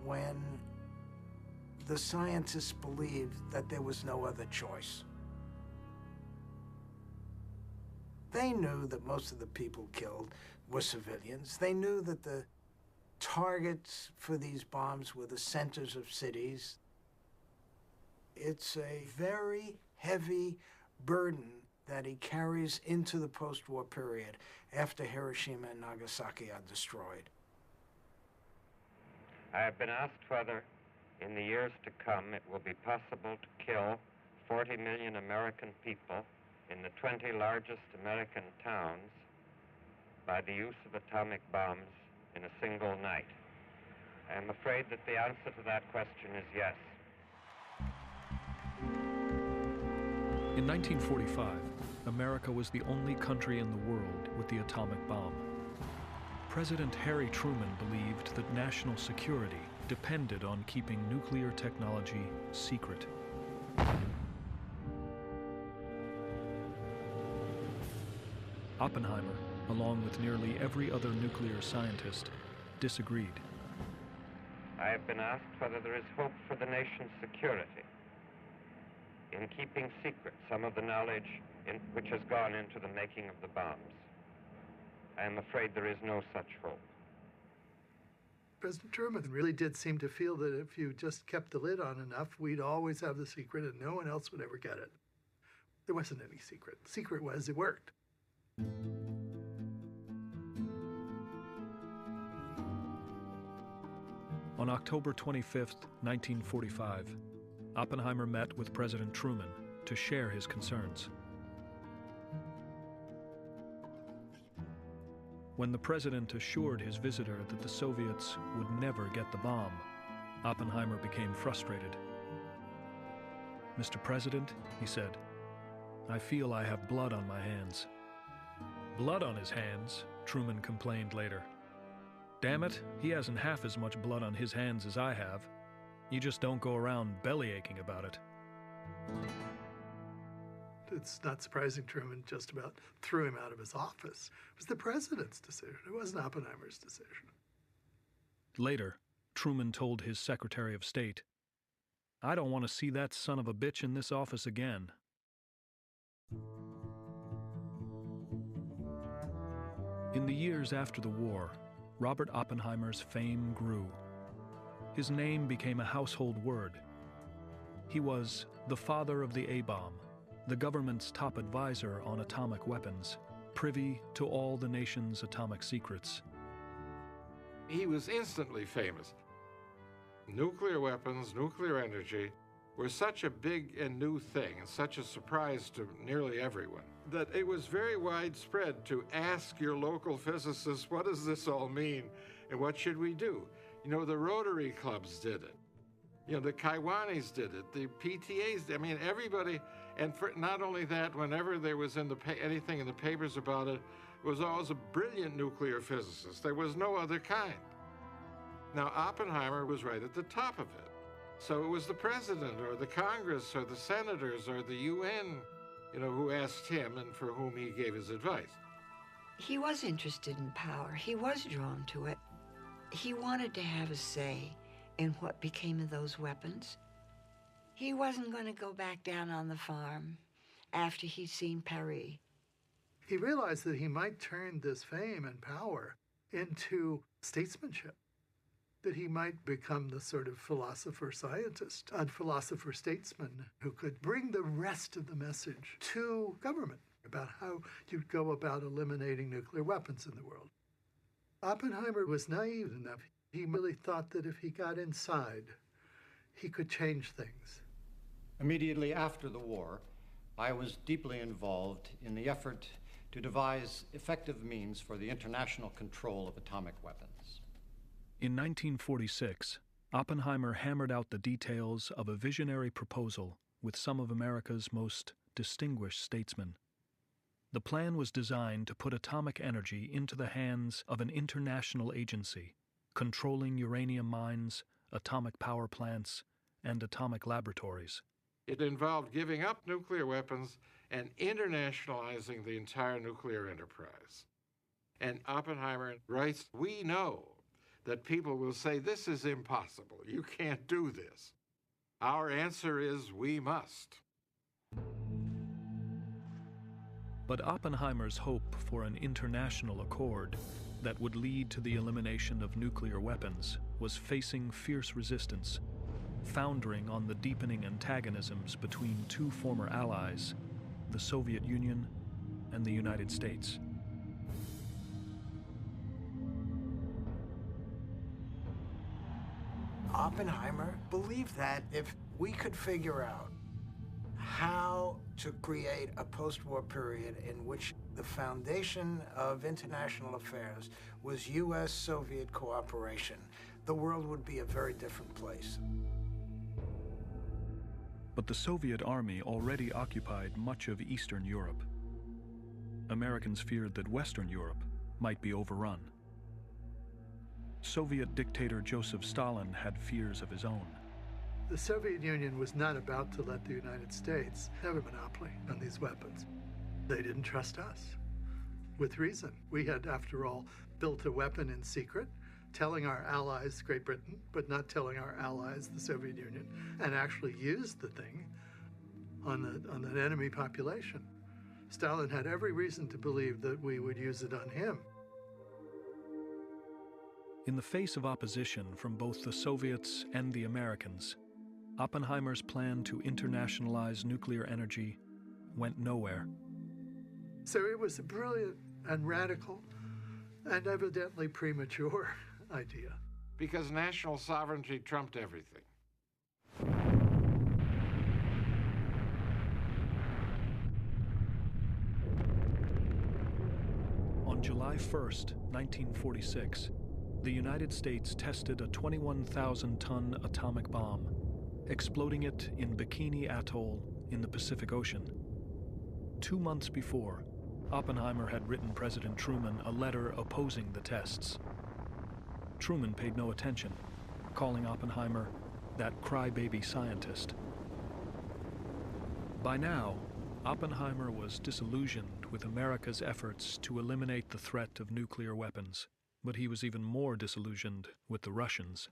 when the scientists believed that there was no other choice. They knew that most of the people killed were civilians. They knew that the targets for these bombs were the centers of cities. It's a very heavy burden that he carries into the post-war period after Hiroshima and Nagasaki are destroyed. I have been asked whether, in the years to come, it will be possible to kill 40 million American people in the 20 largest American towns by the use of atomic bombs in a single night. I am afraid that the answer to that question is yes. In 1945, America was the only country in the world with the atomic bomb. President Harry Truman believed that national security depended on keeping nuclear technology secret. Oppenheimer, along with nearly every other nuclear scientist, disagreed. I have been asked whether there is hope for the nation's security in keeping secret some of the knowledge which has gone into the making of the bombs. I am afraid there is no such hope. President Truman really did seem to feel that if you just kept the lid on enough, we'd always have the secret and no one else would ever get it. There wasn't any secret. The secret was it worked. On October 25, 1945, Oppenheimer met with President Truman to share his concerns. When the president assured his visitor that the Soviets would never get the bomb, Oppenheimer became frustrated. "Mr. President," he said, "I feel I have blood on my hands." "Blood on his hands," Truman complained later. Damn it, he hasn't half as much blood on his hands as I have. You just don't go around belly-aching about it. It's not surprising Truman just about threw him out of his office. It was the president's decision. It wasn't Oppenheimer's decision. Later, Truman told his Secretary of State, "I don't want to see that son of a bitch in this office again." In the years after the war, Robert Oppenheimer's fame grew. His name became a household word. He was the father of the A-bomb, the government's top advisor on atomic weapons, privy to all the nation's atomic secrets. He was instantly famous. Nuclear weapons, nuclear energy were such a big and new thing and such a surprise to nearly everyone that it was very widespread to ask your local physicists, what does this all mean and what should we do? You know, the Rotary clubs did it. You know, the Kiwanis did it, the PTAs did. I mean, everybody, and for not only that, whenever there was anything in the papers about it, it was always a brilliant nuclear physicist. There was no other kind. Now, Oppenheimer was right at the top of it. So it was the president or the Congress or the senators or the UN, you know, who asked him and for whom he gave his advice. He was interested in power. He was drawn to it. He wanted to have a say in what became of those weapons. He wasn't going to go back down on the farm after he'd seen Paris. He realized that he might turn this fame and power into statesmanship, that he might become the sort of philosopher-scientist and philosopher-statesman who could bring the rest of the message to government about how you'd go about eliminating nuclear weapons in the world. Oppenheimer was naive enough. He really thought that if he got inside, he could change things. Immediately after the war, I was deeply involved in the effort to devise effective means for the international control of atomic weapons. In 1946, Oppenheimer hammered out the details of a visionary proposal with some of America's most distinguished statesmen. The plan was designed to put atomic energy into the hands of an international agency, controlling uranium mines, atomic power plants, and atomic laboratories. It involved giving up nuclear weapons and internationalizing the entire nuclear enterprise. And Oppenheimer writes, "We know that people will say, this is impossible. You can't do this. Our answer is, we must." But Oppenheimer's hope for an international accord that would lead to the elimination of nuclear weapons was facing fierce resistance, foundering on the deepening antagonisms between two former allies, the Soviet Union and the United States. Oppenheimer believed that if we could figure out how to create a post-war period in which the foundation of international affairs was U.S.-Soviet cooperation, the world would be a very different place. But the Soviet army already occupied much of Eastern Europe. Americans feared that Western Europe might be overrun. Soviet dictator Joseph Stalin had fears of his own. The Soviet Union was not about to let the United States have a monopoly on these weapons. They didn't trust us, with reason. We had, after all, built a weapon in secret, telling our allies, Great Britain, but not telling our allies, the Soviet Union, and actually used the thing on an enemy population. Stalin had every reason to believe that we would use it on him. In the face of opposition from both the Soviets and the Americans, Oppenheimer's plan to internationalize nuclear energy went nowhere. So it was a brilliant and radical and evidently premature idea. Because national sovereignty trumped everything. On July 1st, 1946, the United States tested a 21,000-ton atomic bomb, exploding it in Bikini Atoll in the Pacific Ocean. 2 months before, Oppenheimer had written President Truman a letter opposing the tests. Truman paid no attention, calling Oppenheimer that crybaby scientist. By now, Oppenheimer was disillusioned with America's efforts to eliminate the threat of nuclear weapons, but he was even more disillusioned with the Russians.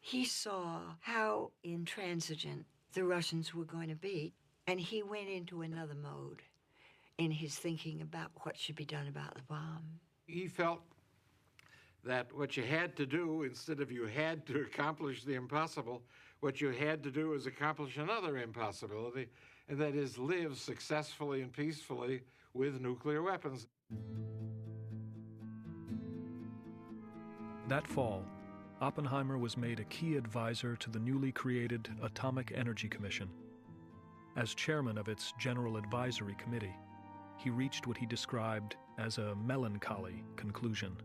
He saw how intransigent the Russians were going to be, and he went into another mode in his thinking about what should be done about the bomb. He felt that what you had to do, instead of you had to accomplish the impossible, what you had to do is accomplish another impossibility, and that is live successfully and peacefully with nuclear weapons. That fall, Oppenheimer was made a key advisor to the newly created Atomic Energy Commission. As chairman of its General Advisory Committee, he reached what he described as a melancholy conclusion.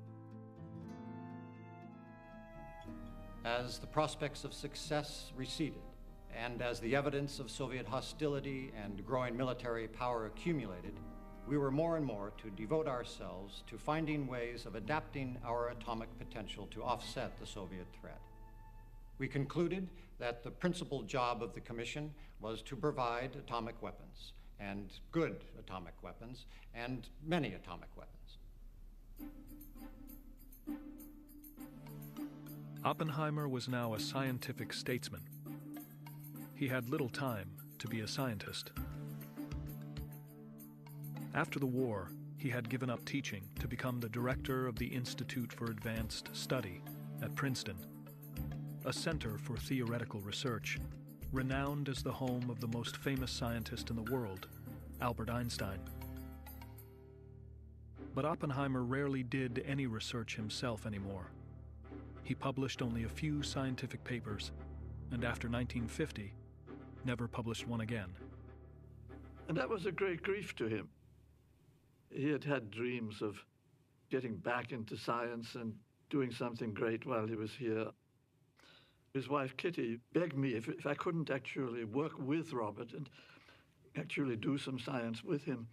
As the prospects of success receded, and as the evidence of Soviet hostility and growing military power accumulated, we were more and more to devote ourselves to finding ways of adapting our atomic potential to offset the Soviet threat. We concluded that the principal job of the Commission was to provide atomic weapons, and good atomic weapons, and many atomic weapons. Oppenheimer was now a scientific statesman. He had little time to be a scientist. After the war, he had given up teaching to become the director of the Institute for Advanced Study at Princeton, a center for theoretical research, renowned as the home of the most famous scientist in the world, Albert Einstein. But Oppenheimer rarely did any research himself anymore. He published only a few scientific papers, and after 1950, never published one again. And that was a great grief to him. He had had dreams of getting back into science and doing something great while he was here. His wife, Kitty, begged me if I couldn't actually work with Robert and actually do some science with him.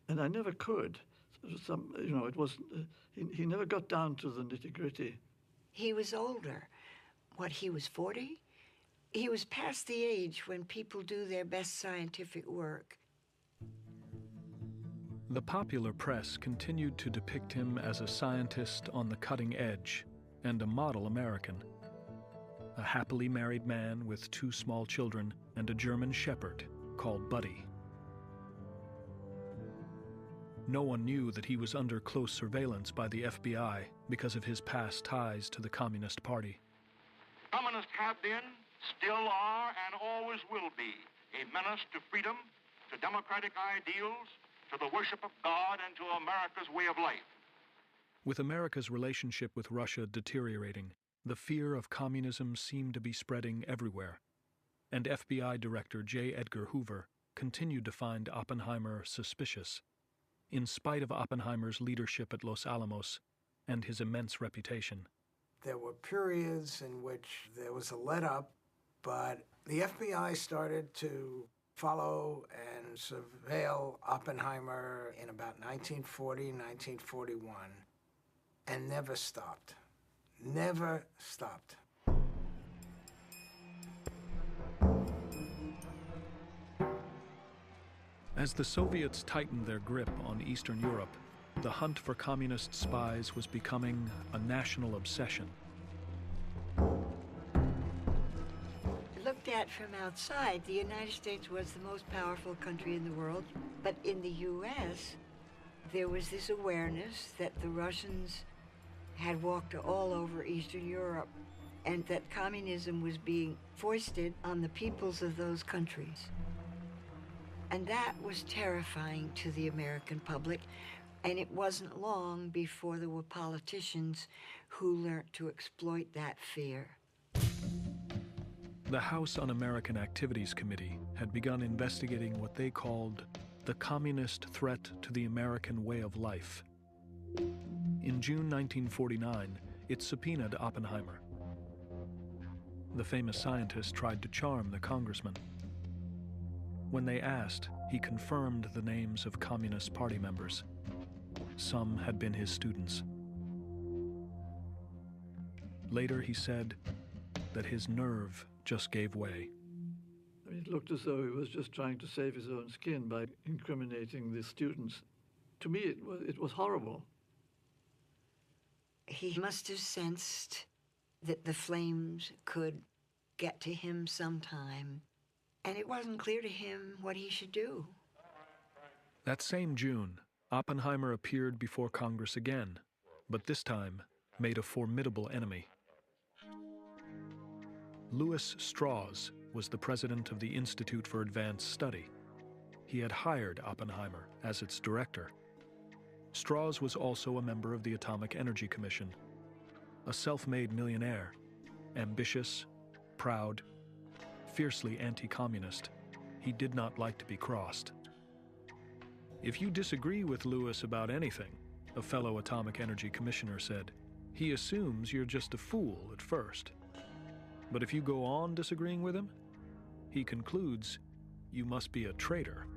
And I never could. It was, he never got down to the nitty-gritty. He was older. He was 40? He was past the age when people do their best scientific work. The popular press continued to depict him as a scientist on the cutting edge and a model American. A happily married man with 2 small children and a German shepherd called Buddy. No one knew that he was under close surveillance by the FBI because of his past ties to the Communist Party. Communists have been, still are, and always will be a menace to freedom, to democratic ideals, to the worship of God, and to America's way of life. With America's relationship with Russia deteriorating, the fear of communism seemed to be spreading everywhere, and FBI Director J. Edgar Hoover continued to find Oppenheimer suspicious, in spite of Oppenheimer's leadership at Los Alamos and his immense reputation. There were periods in which there was a let-up, but the FBI started to follow and surveil Oppenheimer in about 1940, 1941, and never stopped. Never stopped. As the Soviets tightened their grip on Eastern Europe, the hunt for communist spies was becoming a national obsession. Looked at from outside, the United States was the most powerful country in the world, but in the U.S., there was this awareness that the Russians had walked all over Eastern Europe and that communism was being foisted on the peoples of those countries. And that was terrifying to the American public, and it wasn't long before there were politicians who learned to exploit that fear. The House Un-American Activities Committee had begun investigating what they called the communist threat to the American way of life. In June 1949, it subpoenaed Oppenheimer. The famous scientist tried to charm the congressman. When they asked, he confirmed the names of Communist Party members. Some had been his students. Later, he said that his nerve just gave way. I mean, it looked as though he was just trying to save his own skin by incriminating the students. To me, it was horrible. He must have sensed that the flames could get to him sometime, and it wasn't clear to him what he should do. That same June, Oppenheimer appeared before Congress again, but this time made a formidable enemy. Louis Strauss was the president of the Institute for Advanced Study. He had hired Oppenheimer as its director. Strauss was also a member of the Atomic Energy Commission, a self-made millionaire, ambitious, proud, fiercely anti-communist. He did not like to be crossed. If you disagree with Louis about anything, a fellow Atomic Energy Commissioner said, he assumes you're just a fool at first. But if you go on disagreeing with him, he concludes you must be a traitor.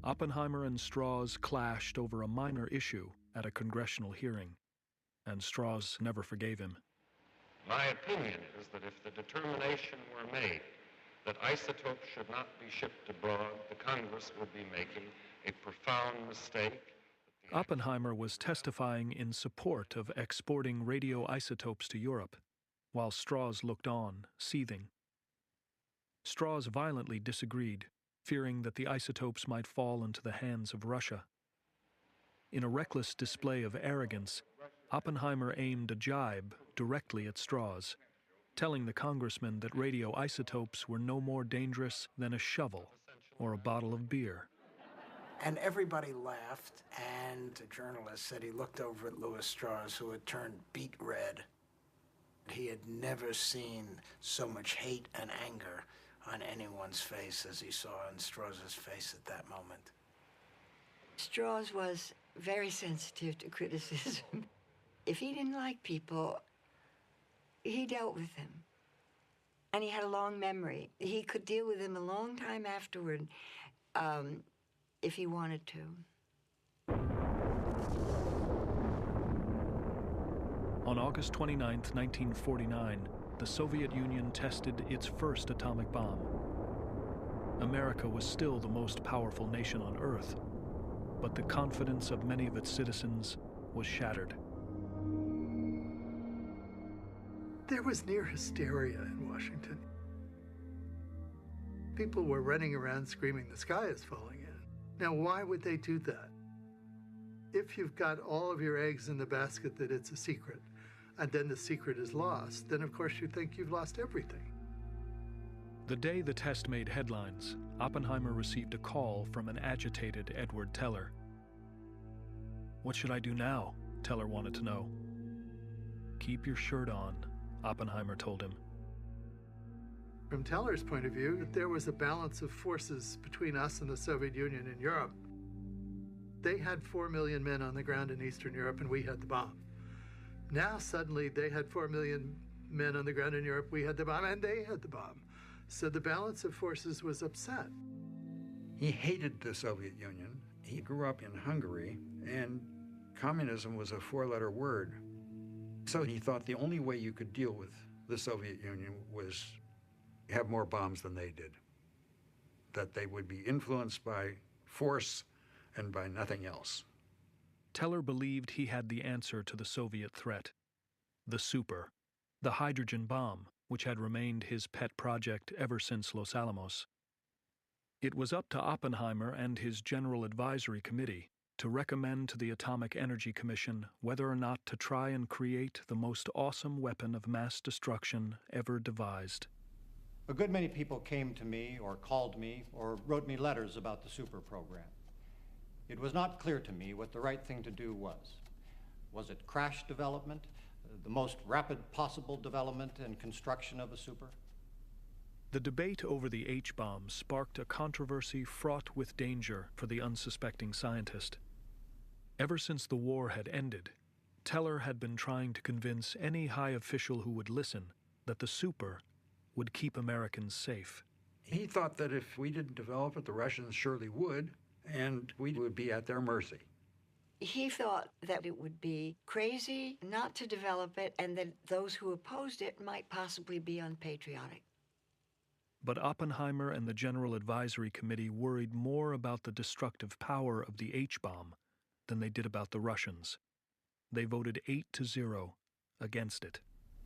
Oppenheimer and Strauss clashed over a minor issue at a congressional hearing, and Strauss never forgave him. My opinion is that if the determination were made that isotopes should not be shipped abroad, the Congress would be making a profound mistake. Oppenheimer was testifying in support of exporting radioisotopes to Europe, while Strauss looked on, seething. Strauss violently disagreed, fearing that the isotopes might fall into the hands of Russia. In a reckless display of arrogance, Oppenheimer aimed a jibe directly at Strauss, telling the congressman that radioisotopes were no more dangerous than a shovel or a bottle of beer. And everybody laughed, and the journalist said he looked over at Louis Strauss, who had turned beet red. He had never seen so much hate and anger on anyone's face as he saw on Strauss's face at that moment. Strauss was very sensitive to criticism. If he didn't like people, he dealt with them. And he had a long memory. He could deal with them a long time afterward, if he wanted to. On August 29, 1949, the Soviet Union tested its first atomic bomb. America was still the most powerful nation on Earth, but the confidence of many of its citizens was shattered. There was near hysteria in Washington. People were running around screaming, the sky is falling in. Now, why would they do that? If you've got all of your eggs in the basket that it's a secret, and then the secret is lost, then of course you think you've lost everything. The day the test made headlines, Oppenheimer received a call from an agitated Edward Teller. "What should I do now?" Teller wanted to know. "Keep your shirt on," Oppenheimer told him. From Teller's point of view, there was a balance of forces between us and the Soviet Union in Europe. They had 4 million men on the ground in Eastern Europe, and we had the bomb. Now suddenly they had 4 million men on the ground in Europe, we had the bomb, and they had the bomb. So the balance of forces was upset. He hated the Soviet Union. He grew up in Hungary, and communism was a four-letter word. So he thought the only way you could deal with the Soviet Union was have more bombs than they did. That they would be influenced by force and by nothing else. Teller believed he had the answer to the Soviet threat. The super, the hydrogen bomb, which had remained his pet project ever since Los Alamos. It was up to Oppenheimer and his General Advisory Committee to recommend to the Atomic Energy Commission whether or not to try and create the most awesome weapon of mass destruction ever devised. A good many people came to me or called me or wrote me letters about the super program. It was not clear to me what the right thing to do was. Was it crash development, the most rapid possible development and construction of a super? The debate over the H-bomb sparked a controversy fraught with danger for the unsuspecting scientist. Ever since the war had ended, Teller had been trying to convince any high official who would listen that the super would keep Americans safe. He thought that if we didn't develop it, the Russians surely would, and we would be at their mercy. He thought that it would be crazy not to develop it, and that those who opposed it might possibly be unpatriotic. But Oppenheimer and the General Advisory Committee worried more about the destructive power of the H-bomb than they did about the Russians. They voted 8-0 against it.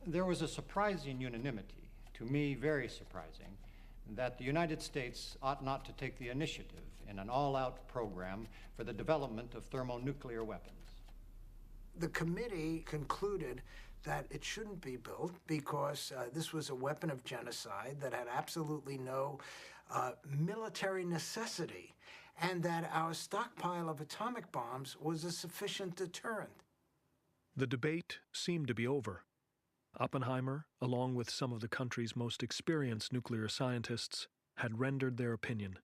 There was a surprising unanimity, to me very surprising, that the United States ought not to take the initiative in an all-out program for the development of thermonuclear weapons. The committee concluded that it shouldn't be built because this was a weapon of genocide that had absolutely no military necessity, and that our stockpile of atomic bombs was a sufficient deterrent. The debate seemed to be over. Oppenheimer, along with some of the country's most experienced nuclear scientists, had rendered their opinion.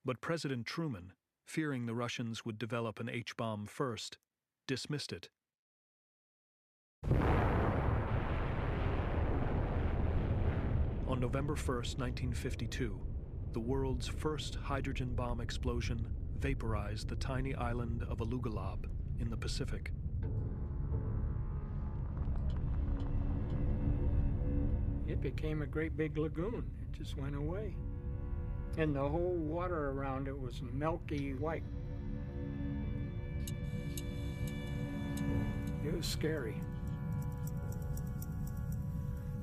But President Truman, fearing the Russians would develop an H-bomb first, dismissed it. On November 1st, 1952, the world's first hydrogen bomb explosion vaporized the tiny island of Alugalab in the Pacific. It became a great big lagoon. It just went away. And the whole water around it was milky white. It was scary.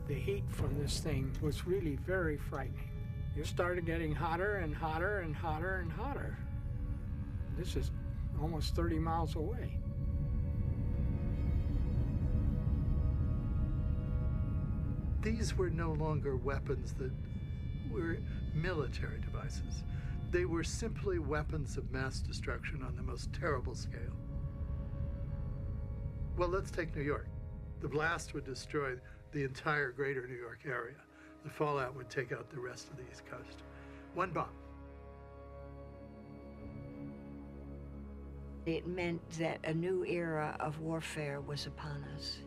The heat from this thing was really very frightening. It started getting hotter and hotter and hotter and hotter. This is almost 30 miles away. These were no longer weapons that were military devices. They were simply weapons of mass destruction on the most terrible scale. Well, let's take New York. The blast would destroy the entire greater New York area. The fallout would take out the rest of the East Coast. One bomb. It meant that a new era of warfare was upon us.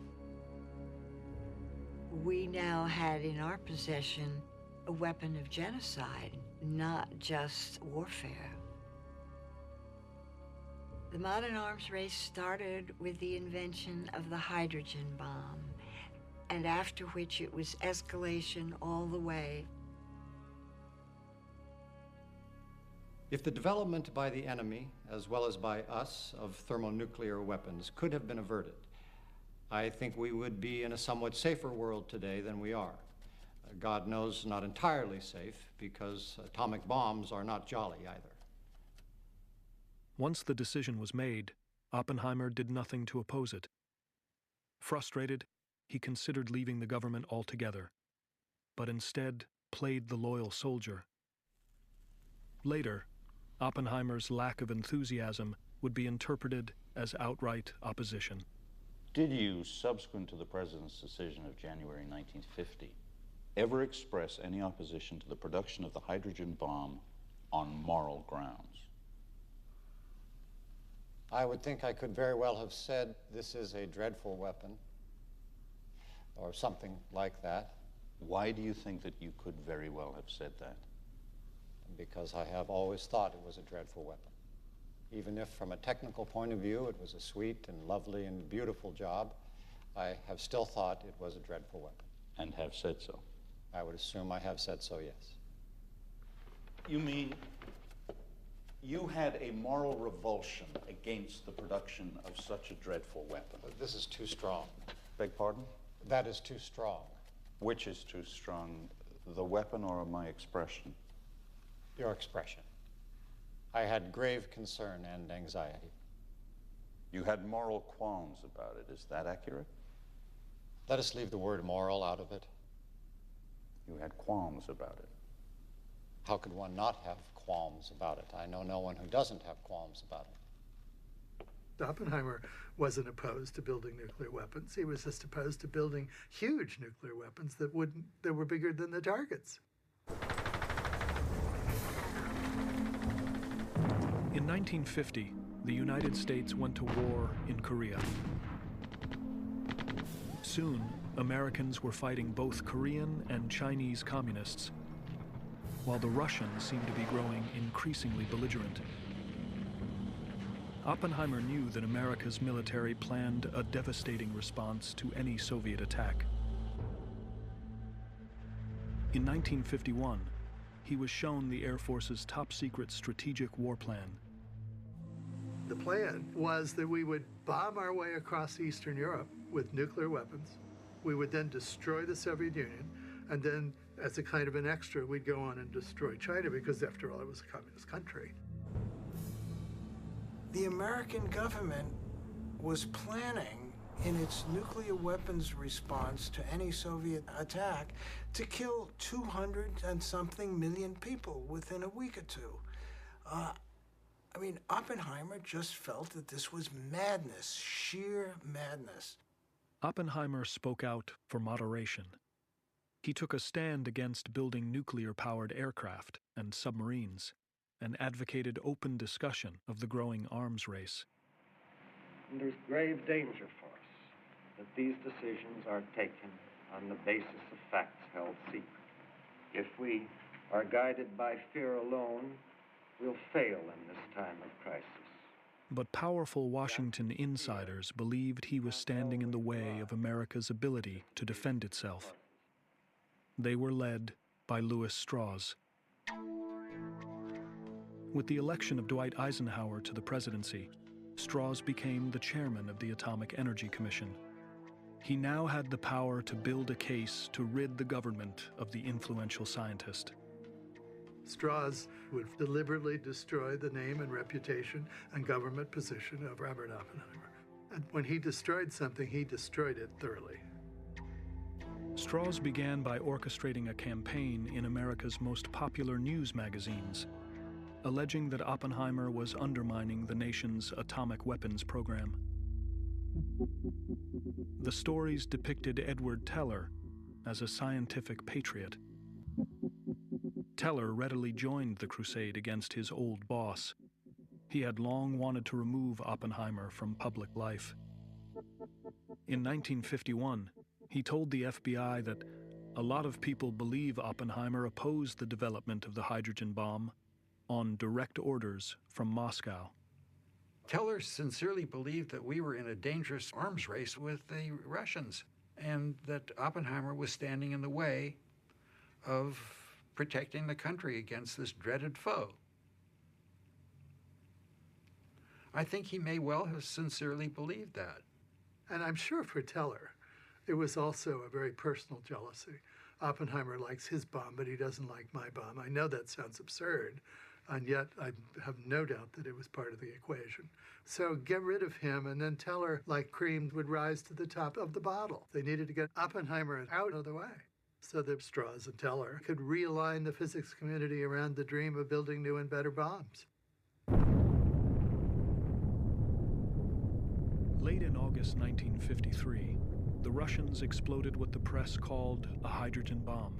We now had in our possession a weapon of genocide, not just warfare. The modern arms race started with the invention of the hydrogen bomb, and after which it was escalation all the way. If the development by the enemy, as well as by us, of thermonuclear weapons could have been averted, I think we would be in a somewhat safer world today than we are. God knows, not entirely safe, because atomic bombs are not jolly either. Once the decision was made, Oppenheimer did nothing to oppose it. Frustrated, he considered leaving the government altogether, but instead played the loyal soldier. Later, Oppenheimer's lack of enthusiasm would be interpreted as outright opposition. Did you, subsequent to the President's decision of January 1950, ever express any opposition to the production of the hydrogen bomb on moral grounds? I would think I could very well have said, this is a dreadful weapon, or something like that. Why do you think that you could very well have said that? Because I have always thought it was a dreadful weapon. Even if from a technical point of view it was a sweet and lovely and beautiful job, I have still thought it was a dreadful weapon. And have said so? I would assume I have said so, yes. You mean you had a moral revulsion against the production of such a dreadful weapon? This is too strong. Beg pardon? That is too strong. Which is too strong, the weapon or my expression? Your expression. I had grave concern and anxiety. You had moral qualms about it. Is that accurate? Let us leave the word moral out of it. You had qualms about it. How could one not have qualms about it? I know no one who doesn't have qualms about it. Oppenheimer wasn't opposed to building nuclear weapons. He was just opposed to building huge nuclear weapons that were bigger than the targets. In 1950, the United States went to war in Korea. Soon, Americans were fighting both Korean and Chinese communists, while the Russians seemed to be growing increasingly belligerent. Oppenheimer knew that America's military planned a devastating response to any Soviet attack. In 1951, he was shown the Air Force's top-secret strategic war plan. The plan was that we would bomb our way across Eastern Europe with nuclear weapons. We would then destroy the Soviet Union, and then, as a kind of an extra, we'd go on and destroy China, because after all, it was a communist country. The American government was planning in its nuclear weapons response to any Soviet attack to kill 200 and something million people within a week or two. I mean, Oppenheimer just felt that this was madness, sheer madness. Oppenheimer spoke out for moderation. He took a stand against building nuclear-powered aircraft and submarines, and advocated open discussion of the growing arms race. And there's grave danger for us that these decisions are taken on the basis of facts held secret. If we are guided by fear alone, we'll fail in this time of crisis. But powerful Washington insiders believed he was standing in the way of America's ability to defend itself. They were led by Lewis Strauss. With the election of Dwight Eisenhower to the presidency, Strauss became the chairman of the Atomic Energy Commission. He now had the power to build a case to rid the government of the influential scientist. Strauss would deliberately destroy the name and reputation and government position of Robert Oppenheimer. And when he destroyed something, he destroyed it thoroughly. Strauss began by orchestrating a campaign in America's most popular news magazines, alleging that Oppenheimer was undermining the nation's atomic weapons program. The stories depicted Edward Teller as a scientific patriot. Teller readily joined the crusade against his old boss. He had long wanted to remove Oppenheimer from public life. In 1951, he told the FBI that a lot of people believe Oppenheimer opposed the development of the hydrogen bomb on direct orders from Moscow. Teller sincerely believed that we were in a dangerous arms race with the Russians, and that Oppenheimer was standing in the way of protecting the country against this dreaded foe. I think he may well have sincerely believed that. And I'm sure for Teller, it was also a very personal jealousy. Oppenheimer likes his bomb, but he doesn't like my bomb. I know that sounds absurd, and yet I have no doubt that it was part of the equation. So get rid of him, and then Teller, like cream, would rise to the top of the bottle. They needed to get Oppenheimer out of the way so that Strauss and Teller could realign the physics community around the dream of building new and better bombs. Late in August 1953, the Russians exploded what the press called a hydrogen bomb.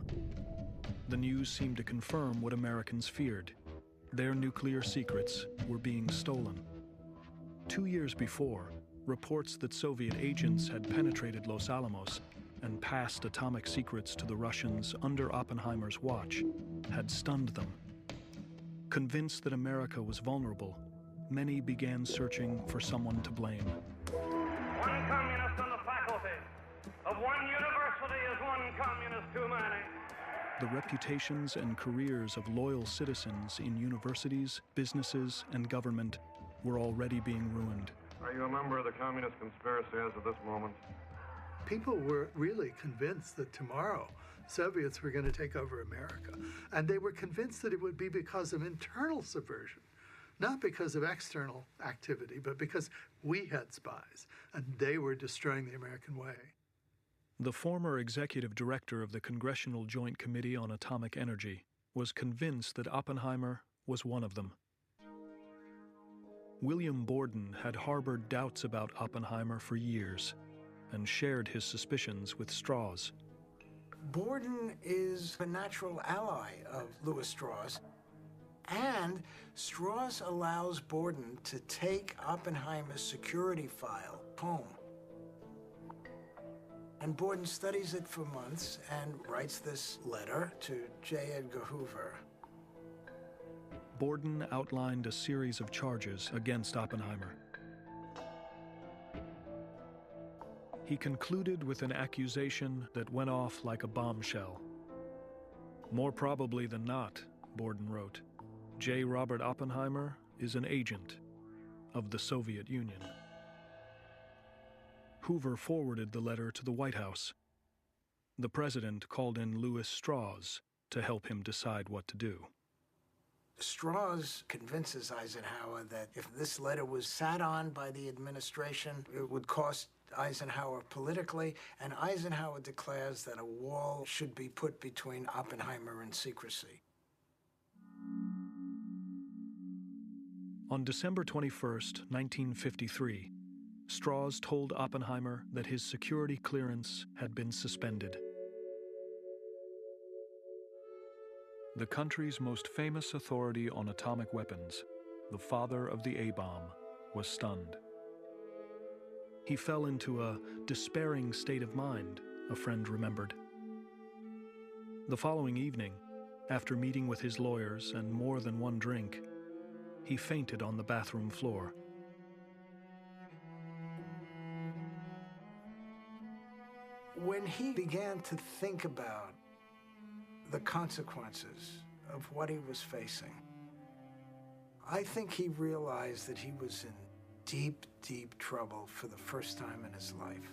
The news seemed to confirm what Americans feared. Their nuclear secrets were being stolen. 2 years before, reports that Soviet agents had penetrated Los Alamos and passed atomic secrets to the Russians under Oppenheimer's watch had stunned them. Convinced that America was vulnerable, many began searching for someone to blame. One communist on the faculty of one university is one communist too many. The reputations and careers of loyal citizens in universities, businesses, and government were already being ruined. Are you a member of the communist conspiracy as of this moment? People were really convinced that tomorrow Soviets were going to take over America. And they were convinced that it would be because of internal subversion, not because of external activity, but because we had spies and they were destroying the American way. The former executive director of the Congressional Joint Committee on Atomic Energy was convinced that Oppenheimer was one of them. William Borden had harbored doubts about Oppenheimer for years and shared his suspicions with Strauss. Borden is a natural ally of Lewis Strauss, and Strauss allows Borden to take Oppenheimer's security file home. And Borden studies it for months and writes this letter to J. Edgar Hoover. Borden outlined a series of charges against Oppenheimer. He concluded with an accusation that went off like a bombshell. More probably than not, Borden wrote, J. Robert Oppenheimer is an agent of the Soviet Union. Hoover forwarded the letter to the White House. The president called in Louis Strauss to help him decide what to do. Strauss convinces Eisenhower that if this letter was sat on by the administration, it would cost Eisenhower politically, and Eisenhower declares that a wall should be put between Oppenheimer and secrecy. On December 21st, 1953, Strauss told Oppenheimer that his security clearance had been suspended. The country's most famous authority on atomic weapons, the father of the A-bomb, was stunned. He fell into a despairing state of mind, a friend remembered. The following evening, after meeting with his lawyers and more than one drink, he fainted on the bathroom floor. When he began to think about the consequences of what he was facing, I think he realized that he was in deep, deep trouble for the first time in his life.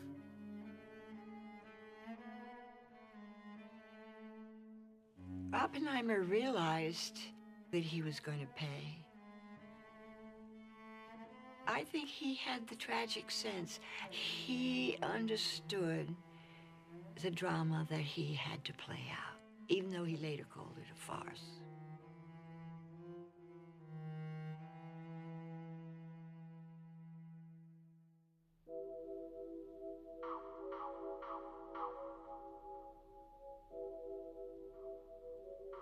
Oppenheimer realized that he was going to pay. I think he had the tragic sense. He understood the drama that he had to play out, even though he later called it a farce.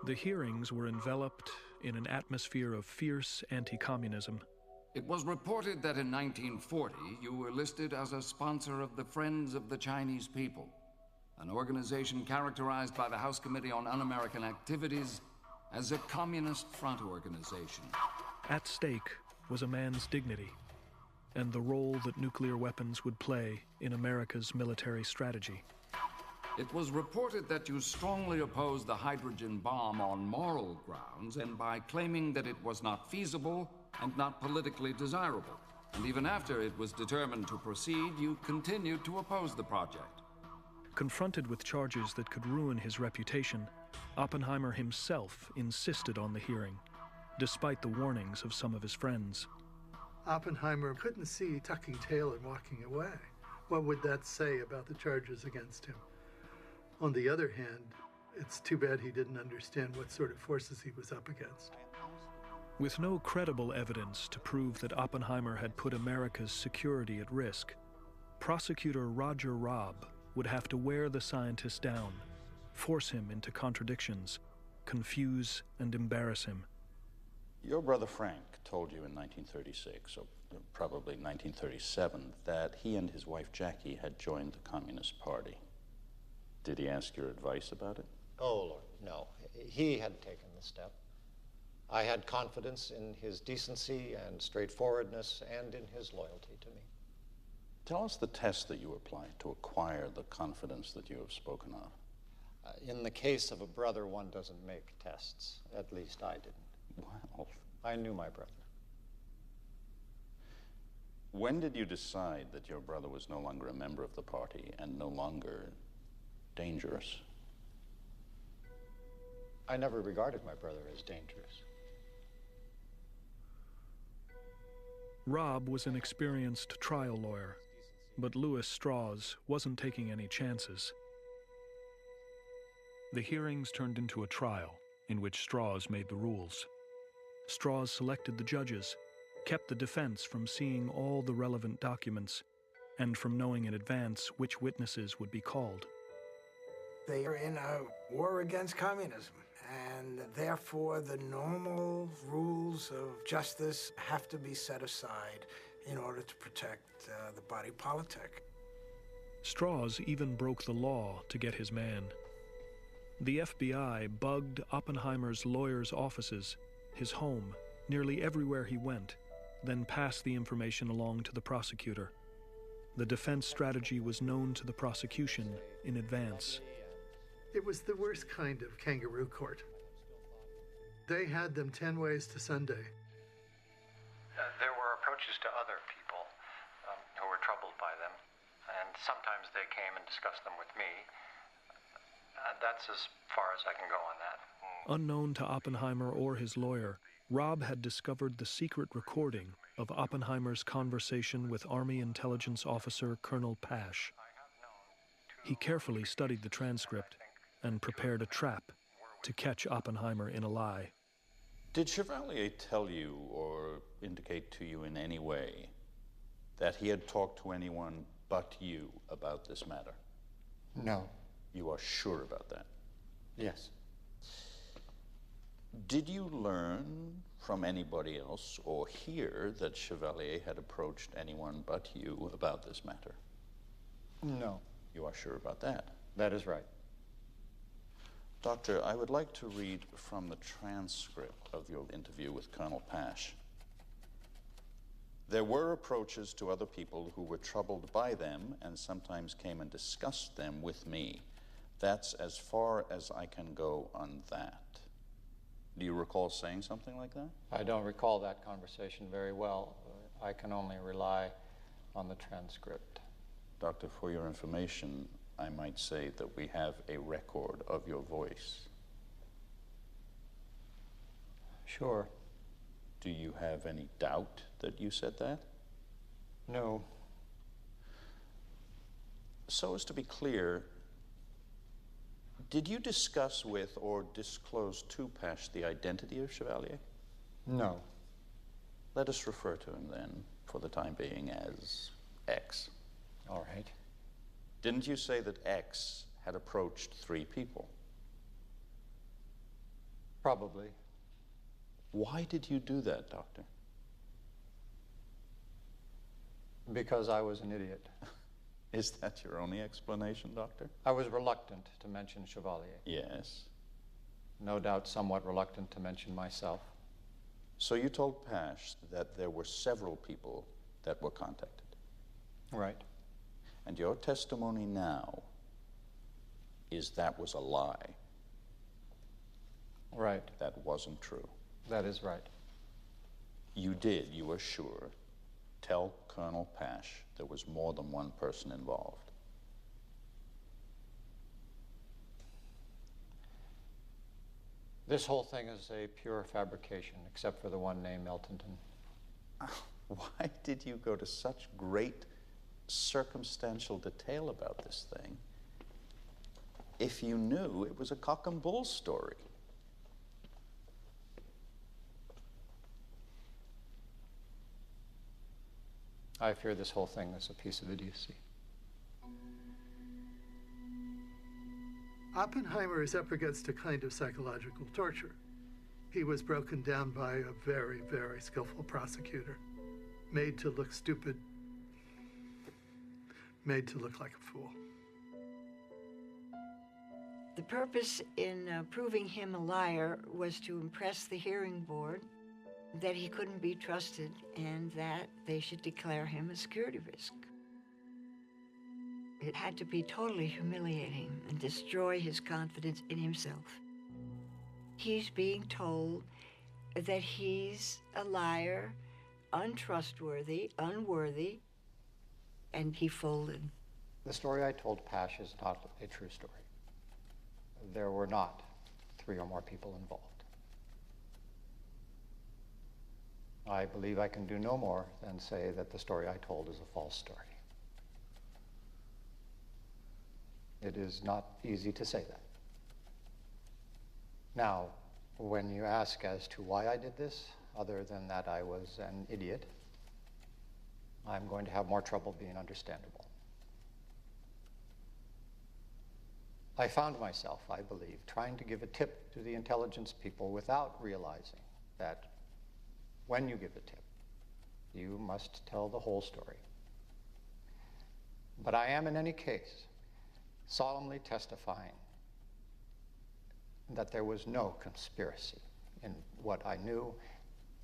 The hearings were enveloped in an atmosphere of fierce anti-communism. It was reported that in 1940 you were listed as a sponsor of the Friends of the Chinese People, an organization characterized by the House Committee on Un-American Activities as a communist front organization. At stake was a man's dignity and the role that nuclear weapons would play in America's military strategy. It was reported that you strongly opposed the hydrogen bomb on moral grounds and by claiming that it was not feasible and not politically desirable. And even after it was determined to proceed, you continued to oppose the project. Confronted with charges that could ruin his reputation, Oppenheimer himself insisted on the hearing, despite the warnings of some of his friends. Oppenheimer couldn't see tucking tail and walking away. What would that say about the charges against him? On the other hand, it's too bad he didn't understand what sort of forces he was up against. With no credible evidence to prove that Oppenheimer had put America's security at risk, prosecutor Roger Robb would have to wear the scientist down, force him into contradictions, confuse and embarrass him. Your brother Frank told you in 1936, or probably 1937, that he and his wife Jackie had joined the Communist Party. Did he ask your advice about it? Oh, Lord, no. He had taken the step. I had confidence in his decency and straightforwardness and in his loyalty to me. Tell us the test that you applied to acquire the confidence that you have spoken of. In the case of a brother, one doesn't make tests. At least I didn't. Well, I knew my brother. When did you decide that your brother was no longer a member of the party and no longer dangerous? I never regarded my brother as dangerous. Robb was an experienced trial lawyer, but Louis Strauss wasn't taking any chances. The hearings turned into a trial in which Strauss made the rules. Strauss selected the judges, kept the defense from seeing all the relevant documents, and from knowing in advance which witnesses would be called. They are in a war against communism, and therefore the normal rules of justice have to be set aside in order to protect the body politic. Strauss even broke the law to get his man. The FBI bugged Oppenheimer's lawyers' offices, his home, nearly everywhere he went, then passed the information along to the prosecutor. The defense strategy was known to the prosecution in advance. It was the worst kind of kangaroo court. They had them 10 ways to Sunday. There were approaches to other people who were troubled by them, and sometimes they came and discussed them with me. That's as far as I can go on that. Unknown to Oppenheimer or his lawyer, Rob had discovered the secret recording of Oppenheimer's conversation with Army Intelligence Officer Colonel Pash. He carefully studied the transcript and prepared a trap to catch Oppenheimer in a lie. Did Chevalier tell you or indicate to you in any way that he had talked to anyone but you about this matter? No. You are sure about that? Yes. Did you learn from anybody else or hear that Chevalier had approached anyone but you about this matter? No. You are sure about that? That is right. Doctor, I would like to read from the transcript of your interview with Colonel Pash. There were approaches to other people who were troubled by them and sometimes came and discussed them with me. That's as far as I can go on that. Do you recall saying something like that? I don't recall that conversation very well. I can only rely on the transcript. Doctor, for your information, I might say that we have a record of your voice. Sure. Do you have any doubt that you said that? No. So as to be clear, did you discuss with or disclose to Pash the identity of Chevalier? No. Let us refer to him then, for the time being, as X. All right. Didn't you say that X had approached 3 people? Probably. Why did you do that, Doctor? Because I was an idiot. Is that your only explanation, Doctor? I was reluctant to mention Chevalier. Yes. No doubt somewhat reluctant to mention myself. So you told Pash that there were several people that were contacted? Right. And your testimony now is that was a lie? Right. That wasn't true? That is right. You did, you were sure, tell Colonel Pash there was more than one person involved? This whole thing is a pure fabrication, except for the one named Eltonton. Why did you go to such great circumstantial detail about this thing if you knew it was a cock and bull story? I fear this whole thing is a piece of idiocy. Oppenheimer is up against a kind of psychological torture. He was broken down by a very, very skillful prosecutor, made to look stupid, made to look like a fool. The purpose in proving him a liar was to impress the hearing board that he couldn't be trusted and that they should declare him a security risk. It had to be totally humiliating and destroy his confidence in himself. He's being told that he's a liar, untrustworthy, unworthy, and he folded. The story I told Pash is not a true story. There were not 3 or more people involved. I believe I can do no more than say that the story I told is a false story. It is not easy to say that. Now, when you ask as to why I did this, other than that I was an idiot, I'm going to have more trouble being understandable. I found myself, I believe, trying to give a tip to the intelligence people without realizing that when you give a tip, you must tell the whole story. But I am, in any case, solemnly testifying that there was no conspiracy in what I knew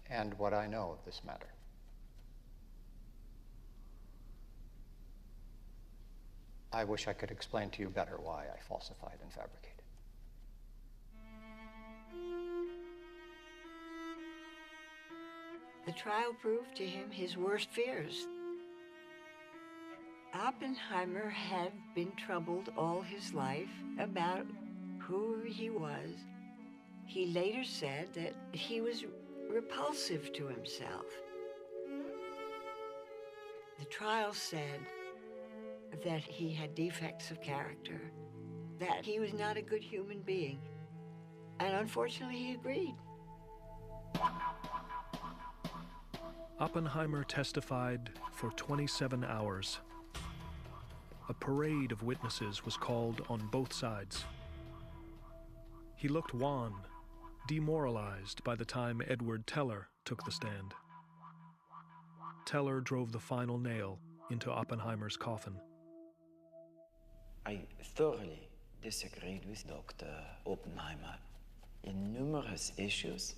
and what I know of this matter. I wish I could explain to you better why I falsified and fabricated. The trial proved to him his worst fears. Oppenheimer had been troubled all his life about who he was. He later said that he was repulsive to himself. The trial said that he had defects of character, that he was not a good human being, and unfortunately he agreed. Oppenheimer testified for 27 hours. A parade of witnesses was called on both sides. He looked wan, demoralized by the time Edward Teller took the stand. Teller drove the final nail into Oppenheimer's coffin. I thoroughly disagreed with Dr. Oppenheimer in numerous issues,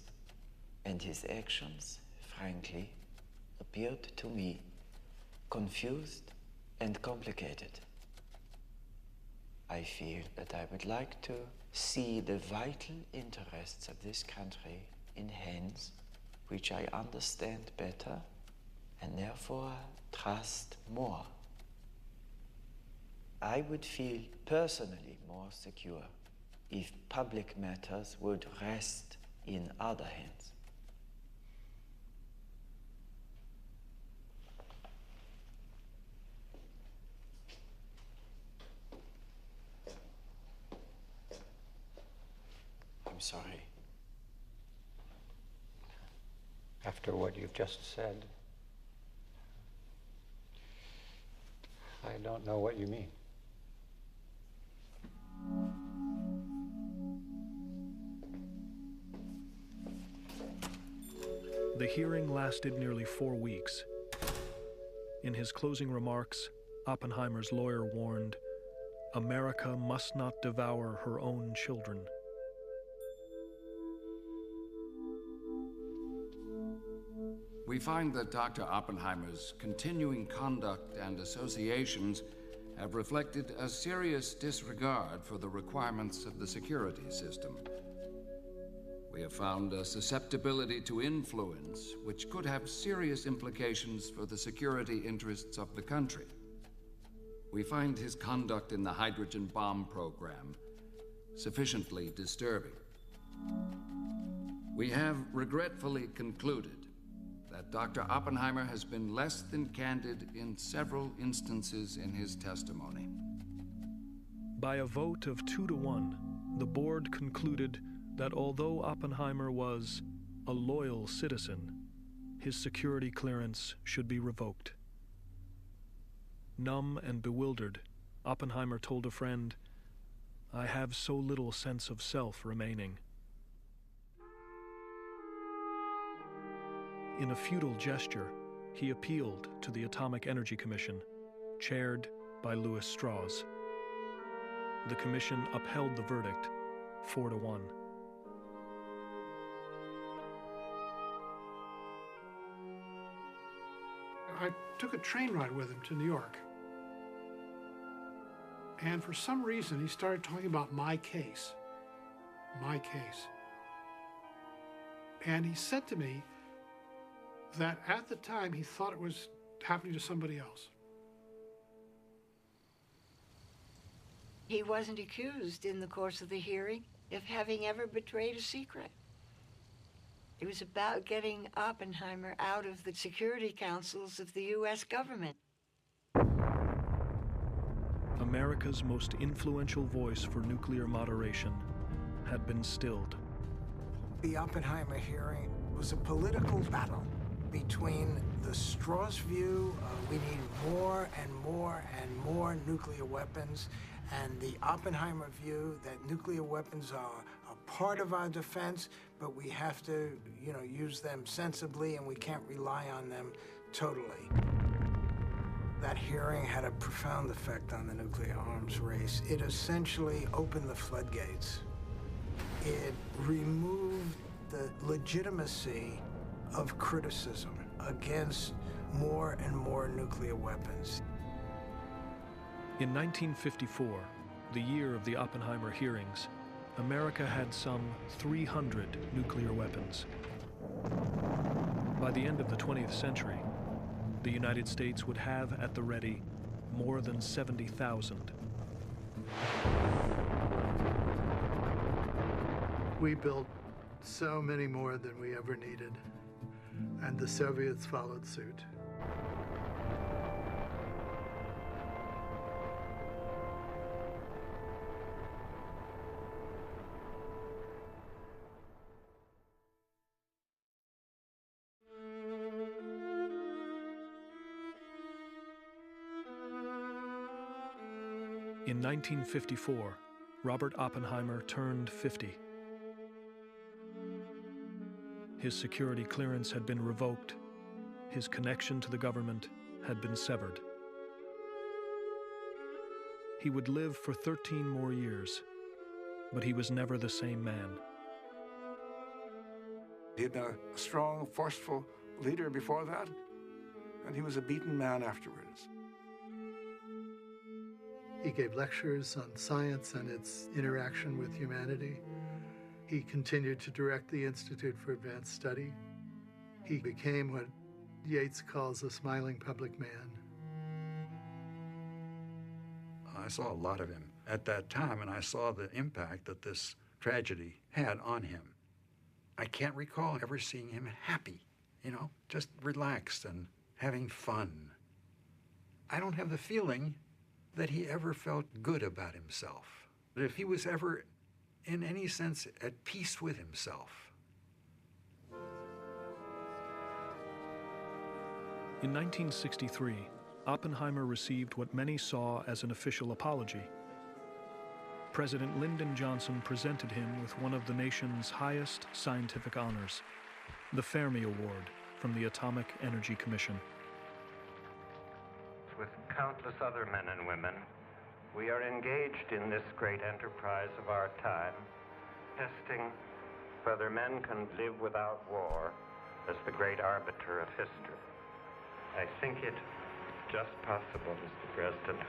and his actions, frankly, appeared to me confused and complicated. I feel that I would like to see the vital interests of this country in hands which I understand better and therefore trust more. I would feel personally more secure if public matters would rest in other hands. I'm sorry. After what you've just said, I don't know what you mean. The hearing lasted nearly 4 weeks. In his closing remarks, Oppenheimer's lawyer warned, "America must not devour her own children." We find that Dr. Oppenheimer's continuing conduct and associations have reflected a serious disregard for the requirements of the security system. We have found a susceptibility to influence which could have serious implications for the security interests of the country. We find his conduct in the hydrogen bomb program sufficiently disturbing. We have regretfully concluded that Dr. Oppenheimer has been less than candid in several instances in his testimony. By a vote of 2-1, the board concluded that although Oppenheimer was a loyal citizen, his security clearance should be revoked. Numb and bewildered, Oppenheimer told a friend, "I have so little sense of self remaining." In a futile gesture, he appealed to the Atomic Energy Commission, chaired by Lewis Strauss. The commission upheld the verdict, 4-1. I took a train ride with him to New York. And for some reason, he started talking about my case. My case. And he said to me that at the time, he thought it was happening to somebody else. He wasn't accused in the course of the hearing of having ever betrayed a secret. It was about getting Oppenheimer out of the security councils of the U.S. government. America's most influential voice for nuclear moderation had been stilled. The Oppenheimer hearing was a political battle between the Strauss view of we need more and more and more nuclear weapons, and the Oppenheimer view that nuclear weapons are a part of our defense, but we have to, use them sensibly and we can't rely on them totally. That hearing had a profound effect on the nuclear arms race. It essentially opened the floodgates. It removed the legitimacy of criticism against more and more nuclear weapons. In 1954, the year of the Oppenheimer hearings, America had some 300 nuclear weapons. By the end of the 20th century, the United States would have at the ready more than 70,000. We built so many more than we ever needed, and the Soviets followed suit. In 1954, Robert Oppenheimer turned 50. His security clearance had been revoked. His connection to the government had been severed. He would live for 13 more years, but he was never the same man. He'd been a strong, forceful leader before that, and he was a beaten man afterwards. He gave lectures on science and its interaction with humanity. He continued to direct the Institute for Advanced Study. He became what Yeats calls a smiling public man. I saw a lot of him at that time, and I saw the impact that this tragedy had on him. I can't recall ever seeing him happy, just relaxed and having fun. I don't have the feeling that he ever felt good about himself, that if he was ever, in any sense, at peace with himself. In 1963, Oppenheimer received what many saw as an official apology. President Lyndon Johnson presented him with one of the nation's highest scientific honors, the Fermi Award from the Atomic Energy Commission. With countless other men and women, we are engaged in this great enterprise of our time, testing whether men can live without war as the great arbiter of history. I think it just possible, Mr. President,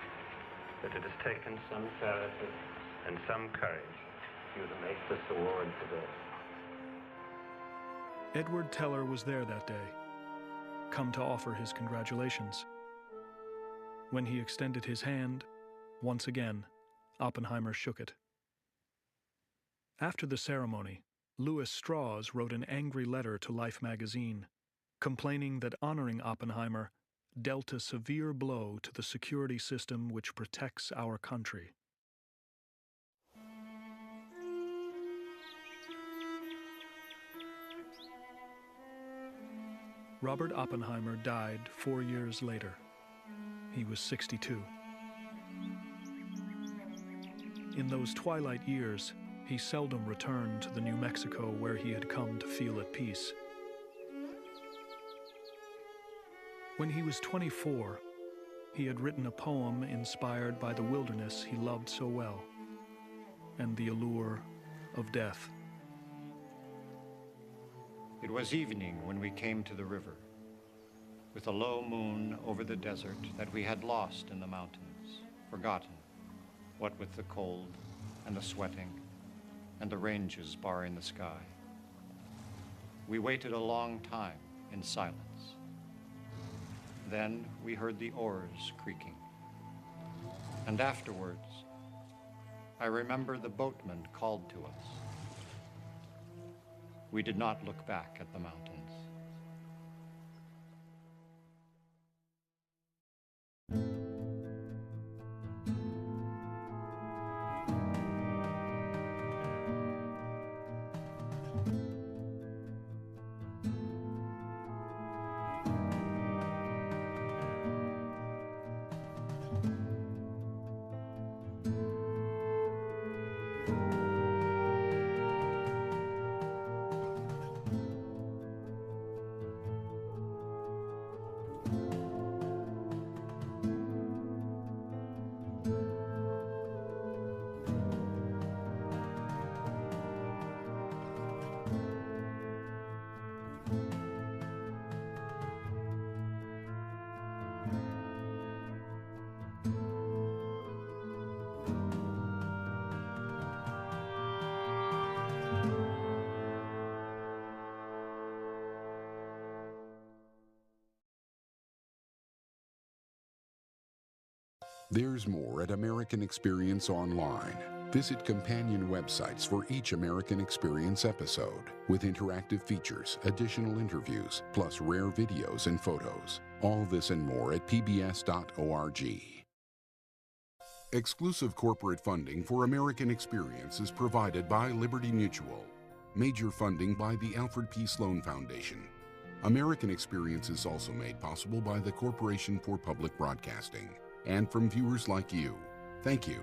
that it has taken some charity and some courage for you to make this award today. Edward Teller was there that day, come to offer his congratulations. When he extended his hand, once again, Oppenheimer shook it. After the ceremony, Louis Strauss wrote an angry letter to Life magazine, complaining that honoring Oppenheimer dealt a severe blow to the security system which protects our country. Robert Oppenheimer died 4 years later. He was 62. In those twilight years, he seldom returned to the New Mexico where he had come to feel at peace. When he was 24, he had written a poem inspired by the wilderness he loved so well and the allure of death. It was evening when we came to the river, with a low moon over the desert that we had lost in the mountains, forgotten, what with the cold and the sweating and the ranges barring the sky. We waited a long time in silence. Then we heard the oars creaking. And afterwards, I remember the boatman called to us. We did not look back at the mountains. There's more at American Experience Online. Visit companion websites for each American Experience episode with interactive features, additional interviews, plus rare videos and photos. All this and more at pbs.org. Exclusive corporate funding for American Experience is provided by Liberty Mutual. Major funding by the Alfred P. Sloan Foundation. American Experience is also made possible by the Corporation for Public Broadcasting and from viewers like you. Thank you.